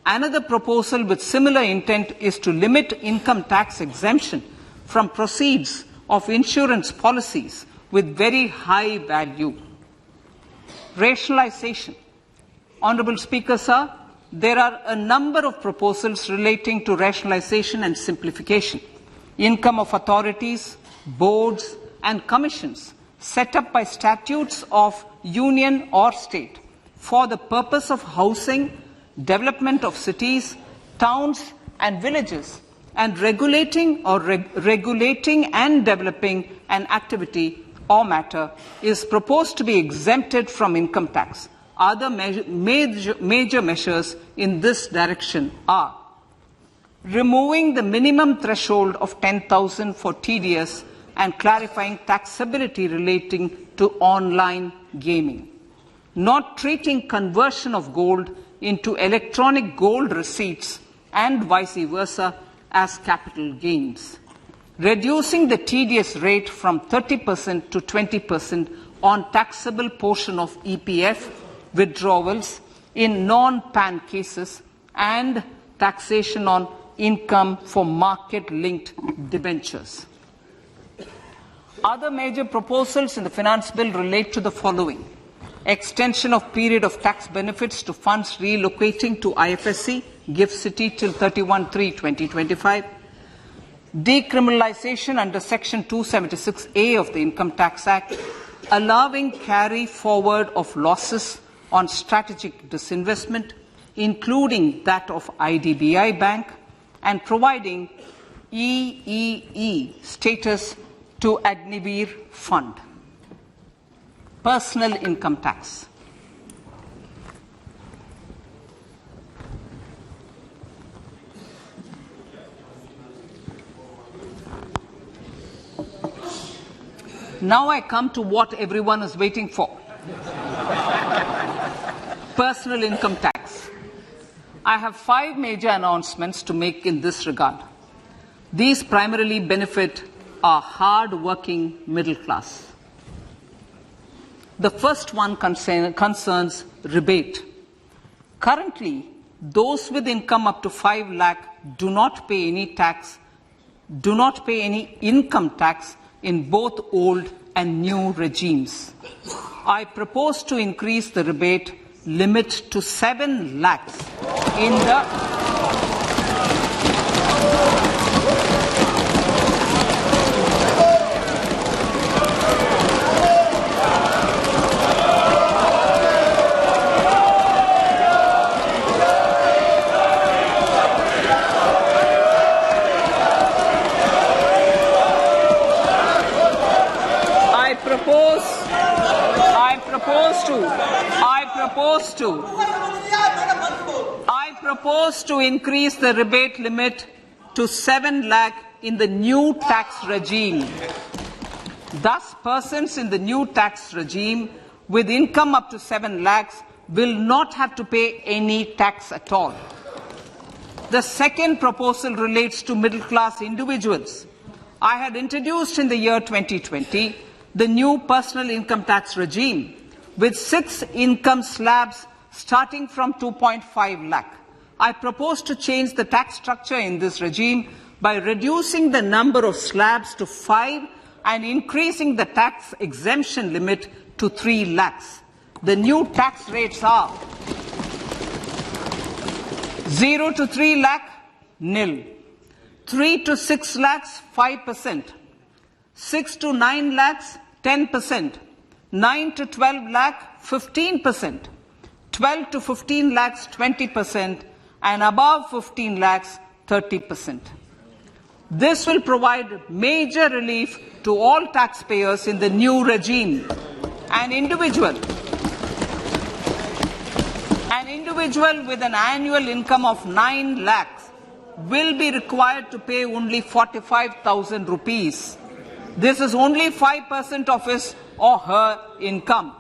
Another proposal with similar intent is to limit income tax exemption from proceeds of insurance policies with very high value. Rationalization. Honourable Speaker, sir, there are a number of proposals relating to rationalization and simplification. Income of authorities, boards and commissions set up by statutes of union or state for the purpose of housing, development of cities, towns and villages, and regulating and developing an activity or matter is proposed to be exempted from income tax. Other major measures in this direction are removing the minimum threshold of 10,000 for TDS and clarifying taxability relating to online gaming, not treating conversion of gold into electronic gold receipts and vice versa as capital gains, reducing the TDS rate from 30% to 20% on taxable portion of EPF withdrawals in non-PAN cases, and taxation on income for market-linked debentures. Other major proposals in the finance bill relate to the following: extension of period of tax benefits to funds relocating to IFSC, GIFT City till 31/3/2025, decriminalization under Section 276A of the Income Tax Act, allowing carry forward of losses on strategic disinvestment, including that of IDBI Bank, and providing EEE status to Agnivir Fund. Personal income tax. Now I come to what everyone is waiting for. Personal income tax. I have 5 major announcements to make in this regard. These primarily benefit our hard-working middle class. The first one concerns rebate. Currently, those with income up to 5 lakh do not pay any income tax in both old and new regimes. I propose to increase the rebate limit to 7 lakhs in the I propose to increase the rebate limit to 7 lakh in the new tax regime. Thus, persons in the new tax regime with income up to 7 lakhs will not have to pay any tax at all. The second proposal relates to middle-class individuals. I had introduced in the year 2020 the new personal income tax regime with 6 income slabs starting from 2.5 lakh. I propose to change the tax structure in this regime by reducing the number of slabs to 5 and increasing the tax exemption limit to 3 lakhs. The new tax rates are 0 to 3 lakh, nil. 3 to 6 lakhs, 5%. 6 to 9 lakhs, 10%. 9 to 12 lakh, 15%. 12 to 15 lakhs, 20%. And above 15 lakhs, 30%. This will provide major relief to all taxpayers in the new regime. An individual with an annual income of 9 lakhs will be required to pay only 45,000 rupees. This is only 5% of his or her income.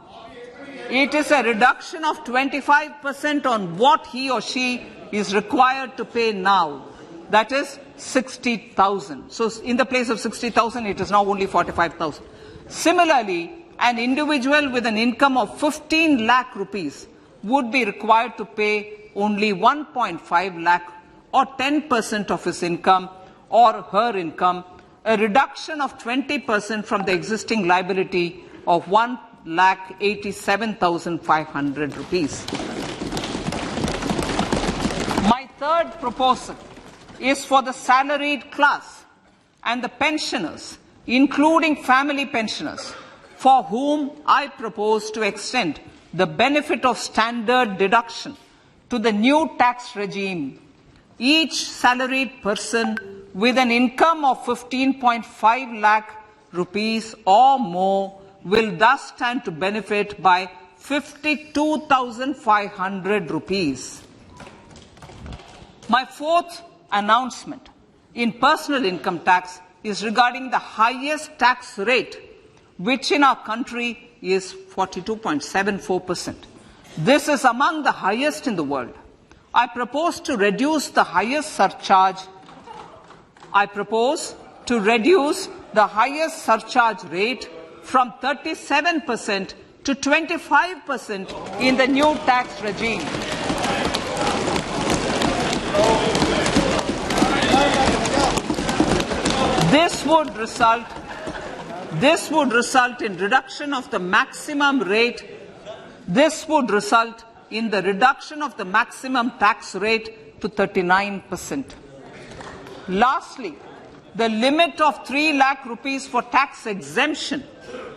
It is a reduction of 25% on what he or she is required to pay now. That is 60,000. So in the place of 60,000, it is now only 45,000. Similarly, an individual with an income of 15 lakh rupees would be required to pay only 1.5 lakh or 10% of his income or her income, a reduction of 20% from the existing liability of 1,87,500 rupees. My third proposal is for the salaried class and the pensioners, including family pensioners, for whom I propose to extend the benefit of standard deduction to the new tax regime. Each salaried person with an income of 15.5 lakh rupees or more will thus stand to benefit by 52,500 rupees. My fourth announcement in personal income tax is regarding the highest tax rate, which in our country is 42.74%. This is among the highest in the world. I propose to reduce the highest surcharge. Rate from 37% to 25% in the new tax regime. This would result in reduction of the maximum rate. This would result in the reduction of the maximum tax rate to 39%. Lastly, the limit of 3 lakh rupees for tax exemption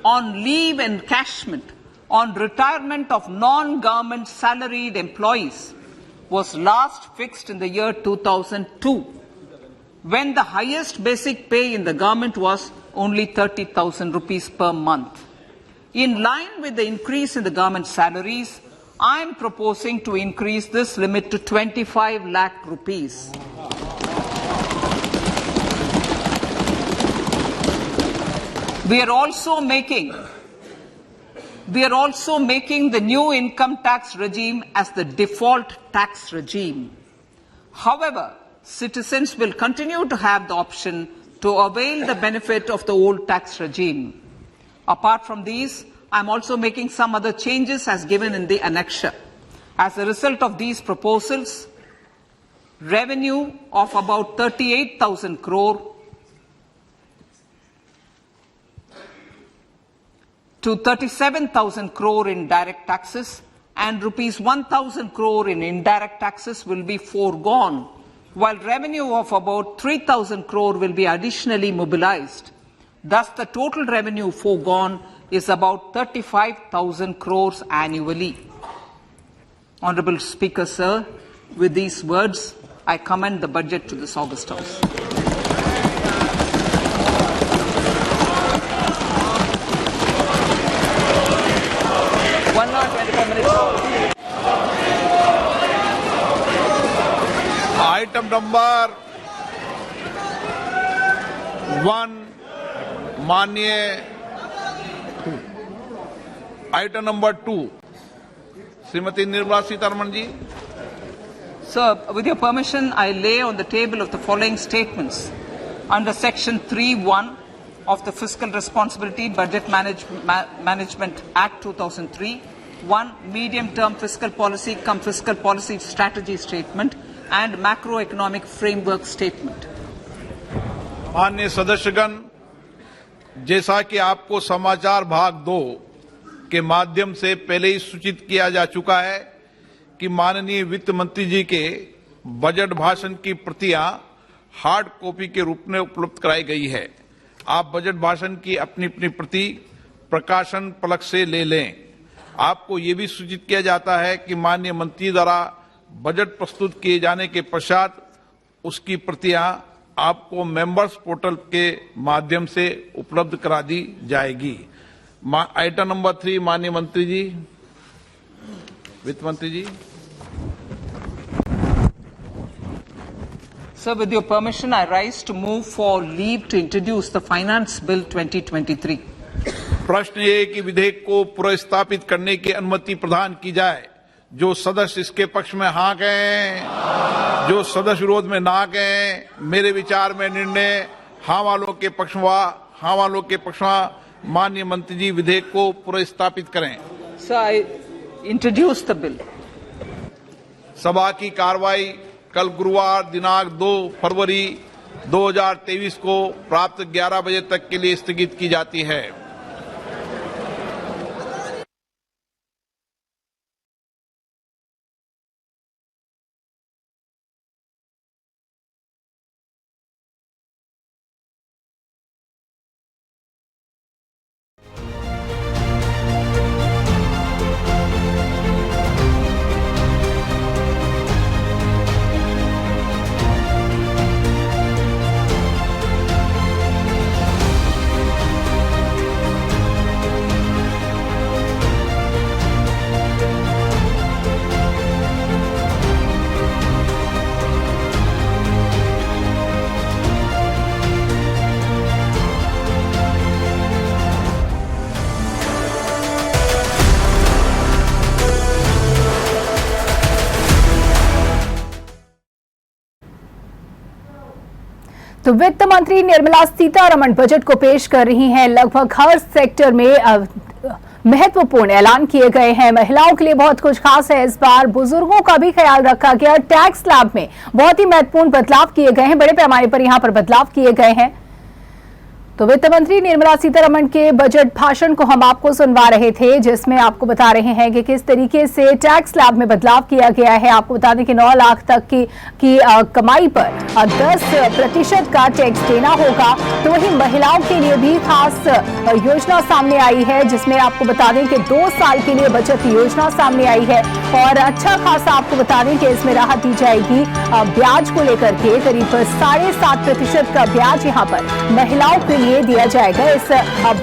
on leave encashment on retirement of non-government salaried employees was last fixed in the year 2002, when the highest basic pay in the government was only 30,000 rupees per month. In line with the increase in the government salaries, I am proposing to increase this limit to 25 lakh rupees. We are also making the new income tax regime as the default tax regime. However, citizens will continue to have the option to avail the benefit of the old tax regime. Apart from these, I am also making some other changes as given in the annexure. As a result of these proposals, revenue of about 38,000 crore to 37,000 crore in direct taxes and rupees 1,000 crore in indirect taxes will be foregone, while revenue of about 3,000 crore will be additionally mobilized. Thus, the total revenue foregone is about 35,000 crores annually. Honorable Speaker, sir, with these words, I commend the budget to this August House. Item number 1, माननीय item number 2, Shrimati Nirmala Sitharaman ji. Sir, with your permission, I lay on the table of the following statements under Section 3(1) of the Fiscal Responsibility Budget Management Act 2003. 1. Medium-term fiscal policy cum fiscal policy strategy statement and macroeconomic framework statement. माननीय सदस्यगण, जैसा कि आपको समाचार भाग 2 के माध्यम से पहले ही सूचित किया जा चुका है कि माननीय वित्त मंत्री जी के बजट भाषण की प्रतियां हार्ड कॉपी के रूप में उपलब्ध कराई गई है। आप बजट भाषण की अपनी अपनी प्रति प्रकाशन पलक से ले लें। आपको ये भी सूचित किया जाता है कि माननीय मंत्री द्वारा बजट प्रस्तुत किए जाने के पश्चात उसकी प्रतियां आपको मेंबर्स पोर्टल के माध्यम से उपलब्ध करा दी जाएगी। आइटम नंबर 3, माननीय मंत्री जी, वित्त मंत्री जी। Sir, with your permission, I rise to move for leave to introduce the Finance Bill 2023. प्रश्न ये है कि विधेयक को पुनर्स्थापित करने की अनुमति प्रदान की जाए। जो सदस्य इसके पक्ष में हाँ कहें, जो सदस्य विरोध में ना कहें। मेरे विचार में निर्णय हाँ वालों के पक्ष में, हाँ वालों के पक्ष में। माननीय मंत्री जी विधेयक को पुनर्स्थापित करें। Sir, I introduce the bill. सभा की कार्रवाई कल गुरुवार दिनांक 2 फरवरी 2023 को प्राप्त 11 बजे तक के लिए स्थगित की जाती है। तो वित्त मंत्री निर्मला सीतारमण बजट को पेश कर रही हैं। लगभग हर सेक्टर में महत्वपूर्ण ऐलान किए गए हैं। महिलाओं के लिए बहुत कुछ खास है इस बार। बुजुर्गों का भी ख्याल रखा गया। टैक्स स्लैब में बहुत ही महत्वपूर्ण बदलाव किए गए हैं। बड़े पैमाने पर यहां पर बदलाव किए गए हैं। तो वित्त मंत्री निर्मला सीतारमण के बजट भाषण को हम आपको सुनवा रहे थे, जिसमें आपको बता रहे हैं कि किस तरीके से टैक्स स्लैब में बदलाव किया गया है। आपको बता दें कि 9 लाख तक की कमाई पर 10% का टैक्स देना होगा। तो वहीं महिलाओं के लिए भी खास योजना सामने आई है, जिसमें आपको बता दें कि 2 साल के लिए बचत योजना सामने आई है। और अच्छा खासा आपको बता दें कि इसमें राहत दी जाएगी ब्याज को लेकर के। करीब 7.5% का ब्याज यहाँ पर महिलाओं के लिए दिया जाएगा। इस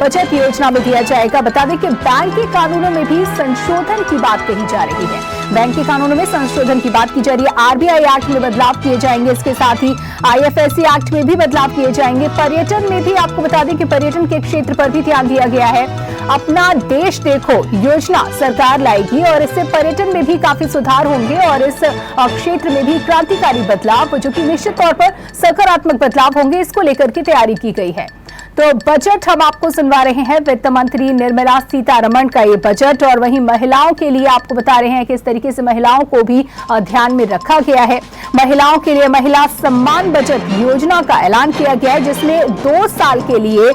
बचत योजना में दिया जाएगा। बता दें कि बैंक के कानूनों में भी संशोधन की बात कही जा रही है। बैंक के कानूनों में संशोधन की बात की जा रही है। आरबीआई एक्ट में बदलाव किए जाएंगे। इसके साथ ही आईएफएससी एक्ट में भी बदलाव किए जाएंगे। पर्यटन में भी आपको बता दें कि पर्यटन के क्षेत्र पर भी ध्यान दिया गया है। अपना देश देखो योजना सरकार लाएगी और इससे पर्यटन में भी काफी सुधार होंगे और इस क्षेत्र में भी क्रांतिकारी बदलाव, जो कि निश्चित तौर पर सकारात्मक बदलाव होंगे, इसको लेकर के तैयारी की गई है। तो बजट हम आपको सुनवा रहे हैं। वित्त मंत्री निर्मला सीतारमण का ये बजट, और वहीं महिलाओं के लिए आपको बता रहे हैं कि इस तरीके से महिलाओं को भी ध्यान में रखा गया है। महिलाओं के लिए महिला सम्मान बचत योजना का ऐलान किया गया है, जिसमें 2 साल के लिए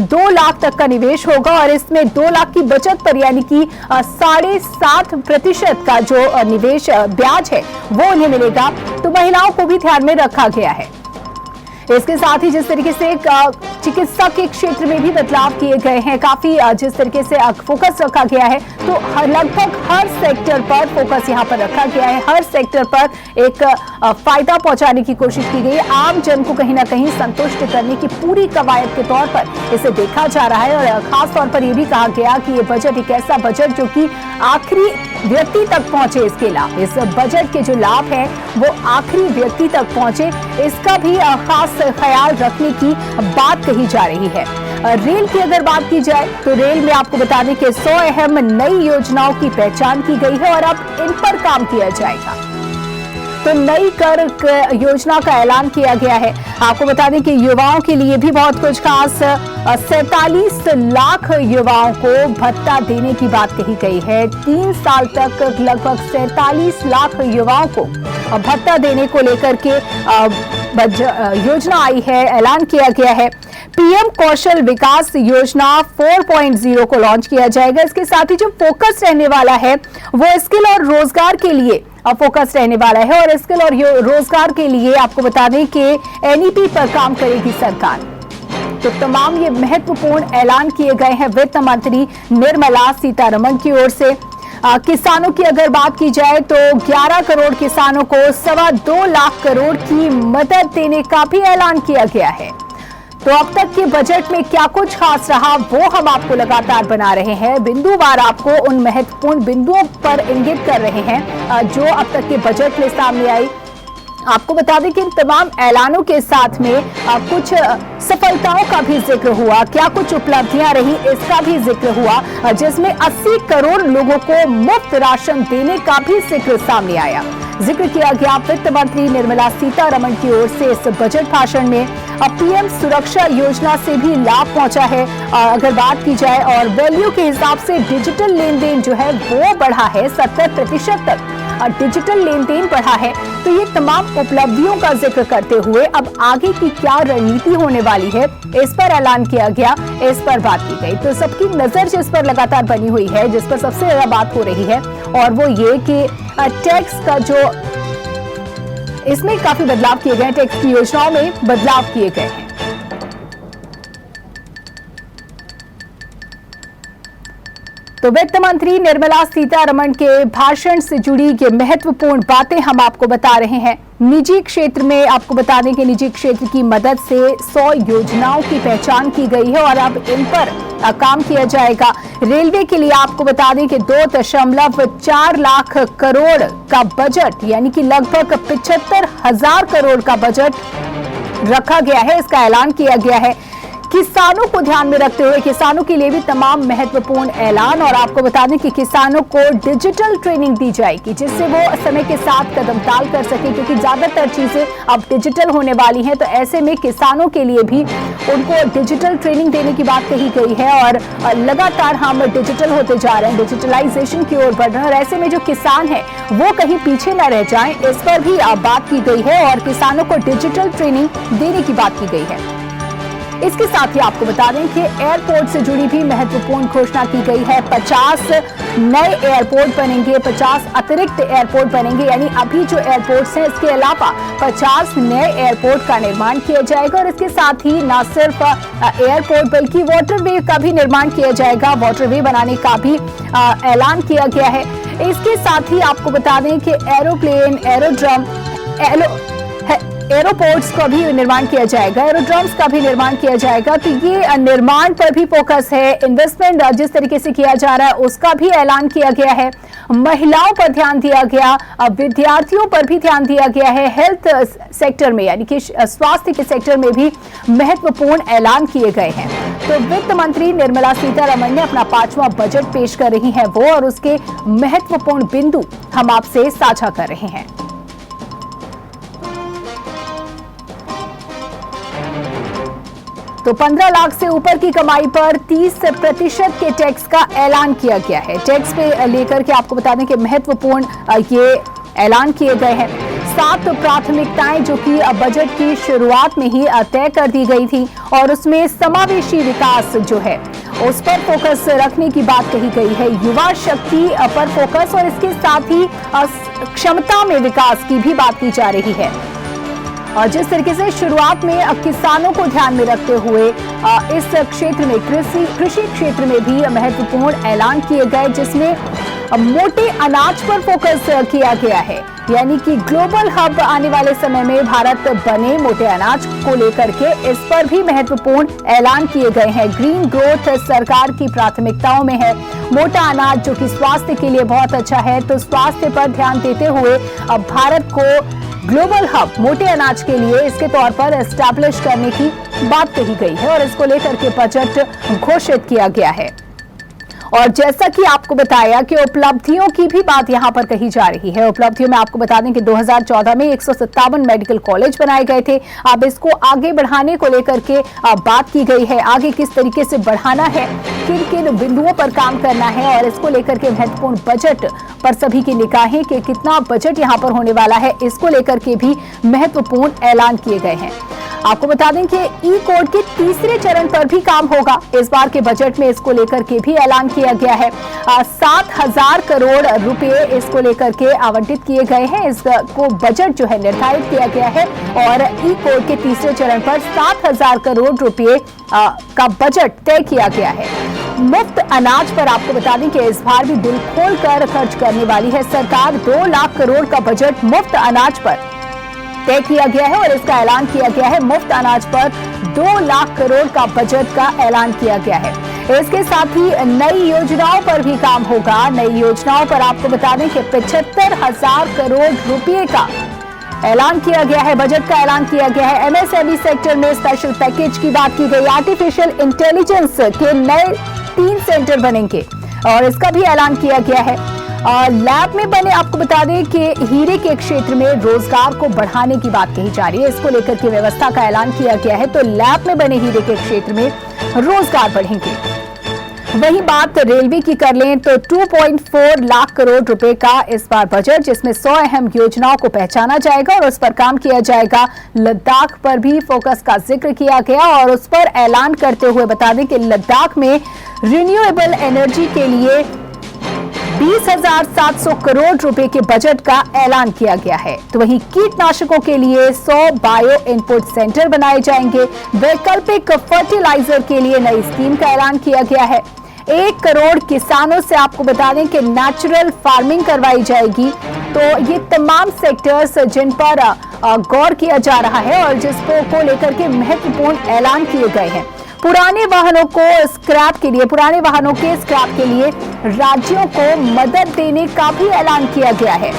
2 लाख तक का निवेश होगा और इसमें 2 लाख की बचत पर यानी कि 7.5% का जो निवेश ब्याज है वो उन्हें मिलेगा। तो महिलाओं को भी ध्यान में रखा गया है। इसके साथ ही जिस तरीके से चिकित्सा के क्षेत्र में भी बदलाव किए गए हैं, काफी जिस तरीके से फोकस रखा गया है, तो लगभग हर सेक्टर पर फोकस यहां पर रखा गया है। हर सेक्टर पर एक फायदा पहुंचाने की कोशिश की गई है। आम जन को कहीं ना कहीं संतुष्ट करने की पूरी कवायद के तौर पर इसे देखा जा रहा है। और खास तौर पर यह भी कहा गया कि ये बजट एक ऐसा बजट जो कि आखिरी व्यक्ति तक पहुंचे। इसके लाभ, इस बजट के जो लाभ है वो आखिरी व्यक्ति तक पहुंचे, इसका भी खास खास ख्याल रखने की बात कही जा रही है। रेल की अगर बात की जाए तो रेल में आपको बता दें कि 100 अहम नई योजनाओं की पहचान की गई है और अब इन पर काम किया जाएगा। तो नई कर योजना का ऐलान किया गया है। आपको बता दें कि युवाओं के लिए भी बहुत कुछ खास 47 लाख युवाओं को भत्ता देने की बात कही गई है। 3 साल तक लगभग 47 लाख युवाओं को भत्ता देने को लेकर के योजना आई है, ऐलान किया गया है। पीएम कौशल विकास योजना 4.0 को लॉन्च किया जाएगा। इसके साथ ही जो फोकस रहने वाला है वो स्किल और रोजगार के लिए फोकस रहने वाला है और स्किल और रोजगार के लिए आपको बता दें कि एनईपी पर काम करेगी सरकार। तो तमाम ये महत्वपूर्ण ऐलान किए गए हैं वित्त मंत्री निर्मला सीतारमण की ओर से। किसानों की अगर बात की जाए तो 11 करोड़ किसानों को 2.25 लाख करोड़ की मदद देने का भी ऐलान किया गया है। तो अब तक के बजट में क्या कुछ खास रहा वो हम आपको लगातार बना रहे हैं, बिंदुवार आपको उन महत्वपूर्ण बिंदुओं पर इंगित कर रहे हैं जो अब तक के बजट में सामने आई। आपको बता दें कि इन तमाम ऐलानों के साथ में कुछ सफलताओं का भी जिक्र हुआ, क्या कुछ उपलब्धियां रही इसका भी जिक्र हुआ, जिसमें 80 करोड़ लोगों को मुफ्त राशन देने का भी जिक्र सामने आया। जिक्र किया गया वित्त मंत्री निर्मला सीतारमण की ओर से इस बजट भाषण में। पीएम सुरक्षा योजना से भी लाभ पहुंचा है अगर बात की जाए, और वैल्यू के हिसाब से डिजिटल लेन देन जो है वो बढ़ा है, 70% तक डिजिटल लेन देन बढ़ा है। तो ये तमाम उपलब्धियों का जिक्र करते हुए अब आगे की क्या रणनीति होने वाली है इस पर ऐलान किया गया, इस पर बात की गई। तो सबकी नजर जिस पर लगातार बनी हुई है, जिस पर सबसे ज्यादा बात हो रही है, और वो ये कि टैक्स का जो इसमें काफी बदलाव किए गए, टैक्स की योजनाओं में बदलाव किए गए हैं। तो वित्त मंत्री निर्मला सीतारमण के भाषण से जुड़ी ये महत्वपूर्ण बातें हम आपको बता रहे हैं। निजी क्षेत्र में आपको बता दें कि निजी क्षेत्र की मदद से 100 योजनाओं की पहचान की गई है और अब इन पर काम किया जाएगा। रेलवे के लिए आपको बता दें कि 2.4 लाख करोड़ का बजट, यानी कि लगभग 75,000 करोड़ का बजट रखा गया है, इसका ऐलान किया गया है। किसानों को ध्यान में रखते हुए किसानों के लिए भी तमाम महत्वपूर्ण ऐलान, और आपको बता दें कि किसानों को डिजिटल ट्रेनिंग दी जाएगी जिससे वो समय के साथ कदम ताल कर सके, क्योंकि ज्यादातर चीजें अब डिजिटल होने वाली हैं। तो ऐसे में किसानों के लिए भी उनको डिजिटल ट्रेनिंग देने की बात कही गई है और लगातार हम डिजिटल होते जा रहे हैं, डिजिटलाइजेशन की ओर बढ़ रहे हैं, और ऐसे में जो किसान है वो कहीं पीछे न रह जाएं, इस पर भी बात की गई है और किसानों को डिजिटल ट्रेनिंग देने की बात की गई है। इसके साथ ही आपको बता दें कि एयरपोर्ट से जुड़ी भी महत्वपूर्ण घोषणा की गई है। 50 नए एयरपोर्ट बनेंगे, 50 अतिरिक्त एयरपोर्ट बनेंगे, यानी अभी जो एयरपोर्ट्स हैं इसके अलावा 50 नए एयरपोर्ट का निर्माण किया जाएगा। और इसके साथ ही न सिर्फ एयरपोर्ट बल्कि वाटरवे का भी निर्माण किया जाएगा, वाटरवे बनाने का भी ऐलान किया गया है। इसके साथ ही आपको बता दें कि एरोप्लेन, एरोपोर्ट्स का भी निर्माण किया जाएगा, एरोड्रम्स का भी निर्माण किया जाएगा। तो ये निर्माण पर भी फोकस है, इन्वेस्टमेंट जिस तरीके से किया जा रहा है उसका भी ऐलान किया गया है। महिलाओं पर ध्यान दिया गया, विद्यार्थियों पर भी ध्यान दिया गया है। हेल्थ सेक्टर में, यानी कि स्वास्थ्य के सेक्टर में भी महत्वपूर्ण ऐलान किए गए हैं। तो वित्त मंत्री निर्मला सीतारमण ने अपना 5वां बजट पेश कर रही हैं वो, और उसके महत्वपूर्ण बिंदु हम आपसे साझा कर रहे हैं। तो 15 लाख से ऊपर की कमाई पर 30% के टैक्स का ऐलान किया गया है। टैक्स पे लेकर के आपको बता दें कि महत्वपूर्ण ये ऐलान किए गए हैं। 7 प्राथमिकताएं जो कि बजट की शुरुआत में ही तय कर दी गई थी, और उसमें समावेशी विकास जो है उस पर फोकस रखने की बात कही गई है। युवा शक्ति पर फोकस, और इसके साथ ही क्षमता में विकास की भी बात की जा रही है। और जिस तरीके से शुरुआत में किसानों को ध्यान में रखते हुए इस क्षेत्र में कृषि क्षेत्र में भी महत्वपूर्ण ऐलान किए गए, जिसमें मोटे अनाज पर फोकस किया गया है, यानी कि ग्लोबल हब आने वाले समय में भारत बने मोटे अनाज को लेकर के इस पर भी महत्वपूर्ण ऐलान किए गए हैं। ग्रीन ग्रोथ सरकार की प्राथमिकताओं में है। मोटा अनाज जो कि स्वास्थ्य के लिए बहुत अच्छा है, तो स्वास्थ्य पर ध्यान देते हुए अब भारत को ग्लोबल हब मोटे अनाज के लिए इसके तौर पर एस्टैब्लिश करने की बात कही गई है और इसको लेकर के बजट घोषित किया गया है। और जैसा कि आपको बताया कि उपलब्धियों की भी बात यहां पर कही जा रही है। उपलब्धियों में आपको बता दें कि 2014 में 157 मेडिकल कॉलेज बनाए गए थे। अब इसको आगे बढ़ाने को लेकर के बात की गई है। आगे किस तरीके से बढ़ाना है, किन किन बिंदुओं पर काम करना है और इसको लेकर के महत्वपूर्ण बजट पर सभी की निगाहें कि कितना बजट यहां पर होने वाला है, इसको लेकर के भी महत्वपूर्ण ऐलान किए गए हैं। आपको बता दें कि ई कोड के तीसरे चरण पर भी काम होगा। इस बार के बजट में इसको लेकर के भी ऐलान किया गया है। 7,000 करोड़ रुपए इसको लेकर के आवंटित किए गए हैं। इसको बजट जो है निर्धारित किया गया है और ई कोड के तीसरे चरण पर 7,000 करोड़ रुपए का बजट तय किया गया है। मुफ्त अनाज पर आपको बता दें कि इस बार भी दिल खोल कर खर्च करने वाली है सरकार। 2 लाख करोड़ का बजट मुफ्त अनाज पर तय किया गया है और इसका ऐलान किया गया है। मुफ्त अनाज पर 2 लाख करोड़ का बजट का ऐलान किया गया है। इसके साथ ही नई योजनाओं पर भी काम होगा। नई योजनाओं पर आपको बता दें कि 75,000 करोड़ रुपए का ऐलान किया गया है, बजट का ऐलान किया गया है। एमएसएमई सेक्टर में स्पेशल पैकेज की बात की गई। आर्टिफिशियल इंटेलिजेंस के नए 3 सेंटर बनेंगे और इसका भी ऐलान किया गया है। लैब में बने, आपको बता दें कि हीरे के क्षेत्र में रोजगार को बढ़ाने की बात कही जा रही है। इसको लेकर के व्यवस्था का ऐलान किया गया है, तो लैब में बने हीरे के क्षेत्र में रोजगार बढ़ेंगे। वही बात रेलवे की कर लें तो 2.4 लाख करोड़ रुपए का इस बार बजट, जिसमें 100 अहम योजनाओं को पहचाना जाएगा और उस पर काम किया जाएगा। लद्दाख पर भी फोकस का जिक्र किया गया और उस पर ऐलान करते हुए बता दें कि लद्दाख में रिन्यूएबल एनर्जी के लिए 20,700 करोड़ रुपए के बजट का ऐलान किया गया है। तो वहीं कीटनाशकों के लिए 100 बायो इनपुट सेंटर बनाए जाएंगे। वैकल्पिक फर्टिलाइजर के लिए नई स्कीम का ऐलान किया गया है। 1 करोड़ किसानों से आपको बता दें कि नेचुरल फार्मिंग करवाई जाएगी। तो ये तमाम सेक्टर्स जिन पर गौर किया जा रहा है और जिसको लेकर के महत्वपूर्ण ऐलान किए गए हैं। पुराने वाहनों के स्क्रैप के लिए राज्यों को मदद देने का भी ऐलान किया गया है।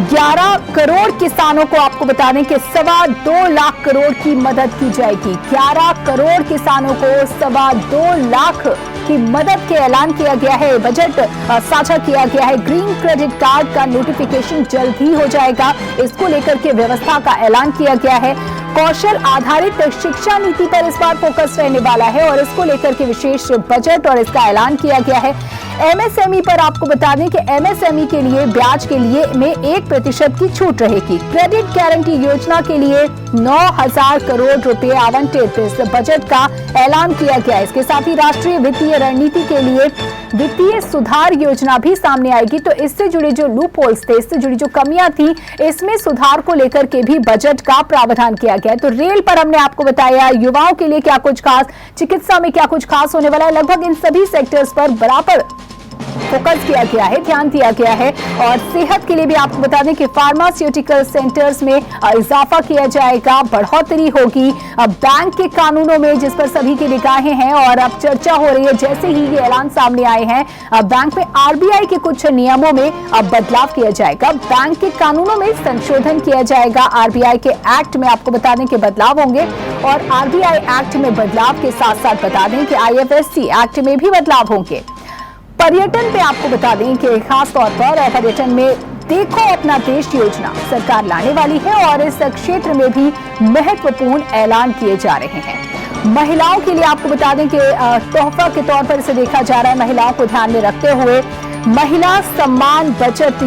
11 करोड़ किसानों को आपको बता दें कि 2.25 लाख करोड़ की मदद की जाएगी। 11 करोड़ किसानों को 2.25 लाख की मदद के ऐलान किया गया है। बजट साझा किया गया है। ग्रीन क्रेडिट कार्ड का नोटिफिकेशन जल्द ही हो जाएगा। इसको लेकर के व्यवस्था का ऐलान किया गया है। कौशल आधारित शिक्षा नीति पर इस बार फोकस रहने वाला है और इसको लेकर के विशेष बजट और इसका ऐलान किया गया है। एमएसएमई पर आपको बता दें कि एमएसएमई के लिए ब्याज के लिए में 1% की छूट रहेगी। क्रेडिट गारंटी योजना के लिए 9,000 करोड़ रुपए आवंटित इस बजट का ऐलान किया गया है। इसके साथ ही राष्ट्रीय वित्तीय रणनीति के लिए वित्तीय सुधार योजना भी सामने आएगी। तो इससे जुड़े जो लूप होल्स थे, इससे जुड़ी जो कमियां थी, इसमें सुधार को लेकर के भी बजट का प्रावधान किया गया है। तो रेल पर हमने आपको बताया, युवाओं के लिए क्या कुछ खास, चिकित्सा में क्या कुछ खास होने वाला है। लगभग इन सभी सेक्टर्स पर बराबर फोकस किया गया है, ध्यान दिया गया है। और सेहत के लिए भी आपको बता दें कि फार्मास्यूटिकल सेंटर्स में इजाफा किया जाएगा, बढ़ोतरी होगी। बैंक के कानूनों में जिस पर सभी की निगाहें हैं और अब चर्चा हो रही है, जैसे ही ये ऐलान सामने आए हैं, बैंक में आरबीआई के कुछ नियमों में अब बदलाव किया जाएगा। बैंक के कानूनों में संशोधन किया जाएगा। आरबीआई के एक्ट में आपको बता दें कि बदलाव होंगे और आरबीआई एक्ट में बदलाव के साथ साथ बता दें कि आईएफएससी एक्ट में भी बदलाव होंगे। पर्यटन पे आपको बता दें कि खास तौर पर पर्यटन में देखो अपना देश योजना सरकार लाने वाली है और इस क्षेत्र में भी महत्वपूर्ण ऐलान किए जा रहे हैं। महिलाओं के लिए आपको बता दें कि तोहफा के तौर पर इसे देखा जा रहा है। महिलाओं को ध्यान में रखते हुए महिला सम्मान बचत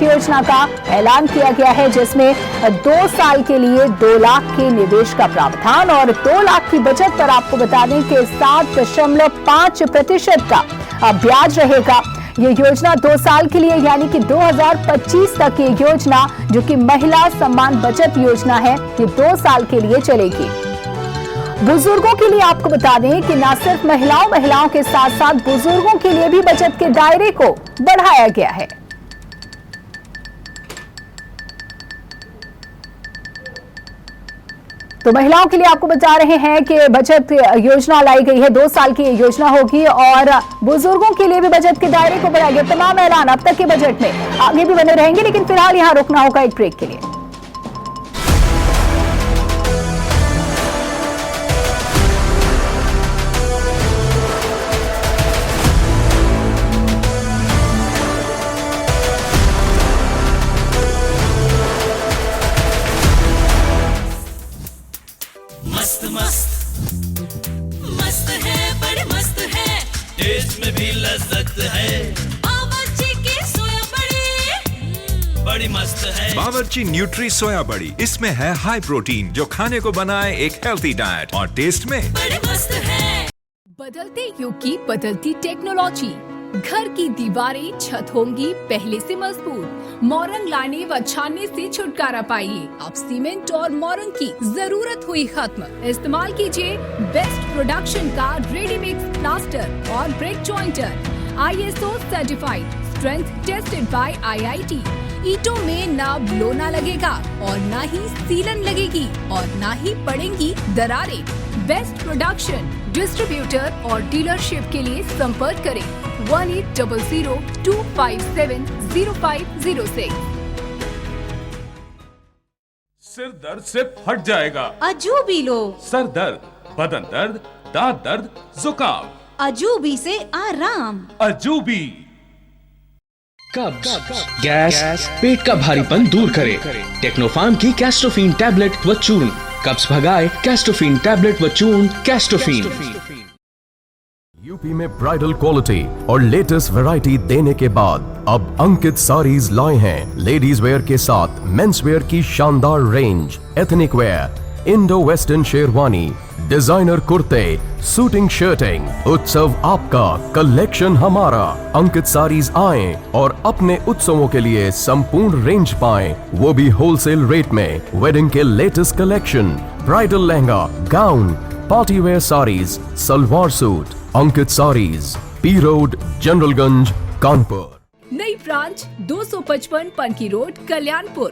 योजना का ऐलान किया गया है, जिसमें 2 साल के लिए 2 लाख के निवेश का प्रावधान और 2 लाख की बचत पर आपको बता दें कि 7.5% का ब्याज रहेगा। ये योजना 2 साल के लिए यानी कि 2025 तक ये योजना, जो कि महिला सम्मान बचत योजना है, ये 2 साल के लिए चलेगी। बुजुर्गों के लिए आपको बता दें कि न सिर्फ महिलाओं के साथ साथ बुजुर्गों के लिए भी बचत के दायरे को बढ़ाया गया है। तो महिलाओं के लिए आपको बता रहे हैं कि बचत योजना लाई गई है, 2 साल की योजना होगी और बुजुर्गों के लिए भी बचत के दायरे को बढ़ाया गया। तमाम ऐलान अब तक के बजट में आगे भी बने रहेंगे, लेकिन फिलहाल यहां रुकना होगा एक ब्रेक के लिए। मस्त मस्त है, बड़े मस्त है, टेस्ट में भी लज्जत है। बावर्ची की सोया बड़ी बड़ी मस्त है। बावर्ची न्यूट्री सोया बड़ी, इसमें है हाई प्रोटीन जो खाने को बनाए एक हेल्थी डाइट और टेस्ट में बड़े मस्त है। बदलते युग की बदलती टेक्नोलॉजी, घर की दीवारें छत होंगी पहले से मजबूत। मोरंग लाने व छानने से छुटकारा पाइए। अब सीमेंट और मोरंग की जरूरत हुई खत्म। इस्तेमाल कीजिए बेस्ट प्रोडक्शन का रेडीमिक्स प्लास्टर और brick jointer, ISO certified, strength tested by IIT। ईंटों में ना लोना लगेगा और ना ही सीलन लगेगी और ना ही पड़ेंगी दरारें। बेस्ट प्रोडक्शन, डिस्ट्रीब्यूटर और डीलरशिप के लिए संपर्क करें 1800-257-0506। सिर दर्द से फट जाएगा। अजूबी लो। सर दर्द, बदन दर्द, दांत दर्द, जुकाम, अजूबी से आराम। अजूबी। कब्ज, गैस, पेट का भारीपन दूर करे। टेक्नोफार्म की कैस्टोफिन टैबलेट व चूर्ण कब्ज भगाए। कैस्टोफिन टैबलेट व चूर्ण कैस्टोफिन। यूपी में ब्राइडल क्वालिटी और लेटेस्ट वैरायटी देने के बाद अब अंकित साड़ीज लाए हैं लेडीज वेयर के साथ मेंस वेयर की शानदार range. Ethnic wear, Indo western sherwani, designer कुर्ते, सूटिंग शर्टिंग। उत्सव आपका, कलेक्शन हमारा। अंकित साड़ीज आएं और अपने उत्सवों के लिए संपूर्ण रेंज पाएं, वो भी होलसेल रेट में। वेडिंग के latest collection, bridal lehenga, gown, party wear saris, salwar suit. Ankit saris, P road, Generalganj, Kanpur. नई ब्रांच 255 पनकी रोड, कल्याणपुर।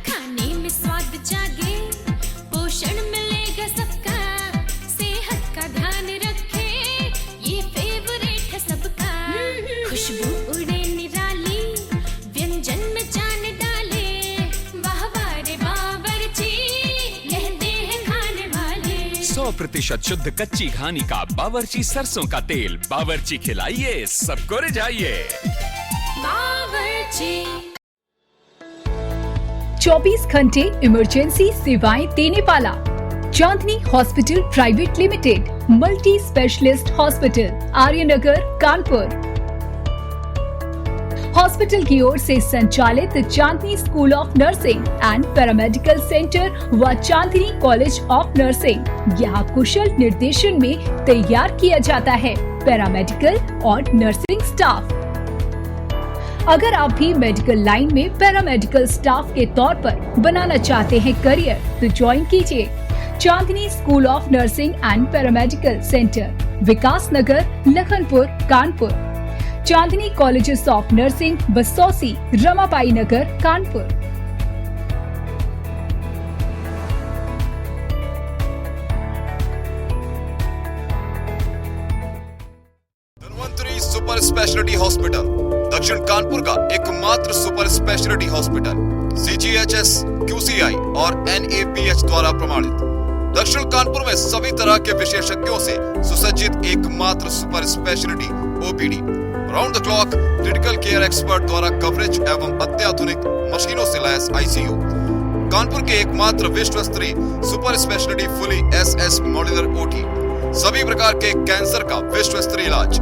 खाने में स्वाद जागे, पोषण मिलेगा सबका, सेहत का ध्यान रखे, ये फेवरेट है सबका। खुशबू उड़े निराली, व्यंजन में जान डाले, वाह वाह रे बावर्ची, कहते हैं खाने वाले। 100% शुद्ध कच्ची घानी का बावर्ची सरसों का तेल। बावर्ची खिलाइए, सबको रिझाइए। बावर्ची 24 घंटे इमरजेंसी सेवाएं देने वाला Chandni hospital private limited, multi specialist hospital, Aryanagar, Kanpur. Hospital की ओर से संचालित Chandni school of nursing and paramedical centre व चांदनी कॉलेज ऑफ नर्सिंग, यहाँ कुशल निर्देशन में तैयार किया जाता है पैरामेडिकल और नर्सिंग स्टाफ। अगर आप भी मेडिकल लाइन में पैरामेडिकल स्टाफ के तौर पर बनाना चाहते हैं करियर, तो ज्वाइन कीजिए Chandni school of nursing and paramedical centre, Vikas Nagar, Lakhanpur, Kanpur. Chandni colleges of nursing, Basausi, Ramabai Nagar, Kanpur. Super speciality hospital, Dakshin Kanpur का एकमात्र super speciality hospital, CGHS, QCI और NABH द्वारा प्रमाणित। दक्षिण कानपुर में सभी तरह के विशेषज्ञों से सुसज्जित एकमात्र super speciality OPD, round the clock critical care expert द्वारा कवरेज एवं अत्याधुनिक मशीनों से लैस ICU। कानपुर के एकमात्र विश्व स्तरीय super speciality fully SS modular OT, सभी प्रकार के कैंसर का विश्व स्तरीय इलाज,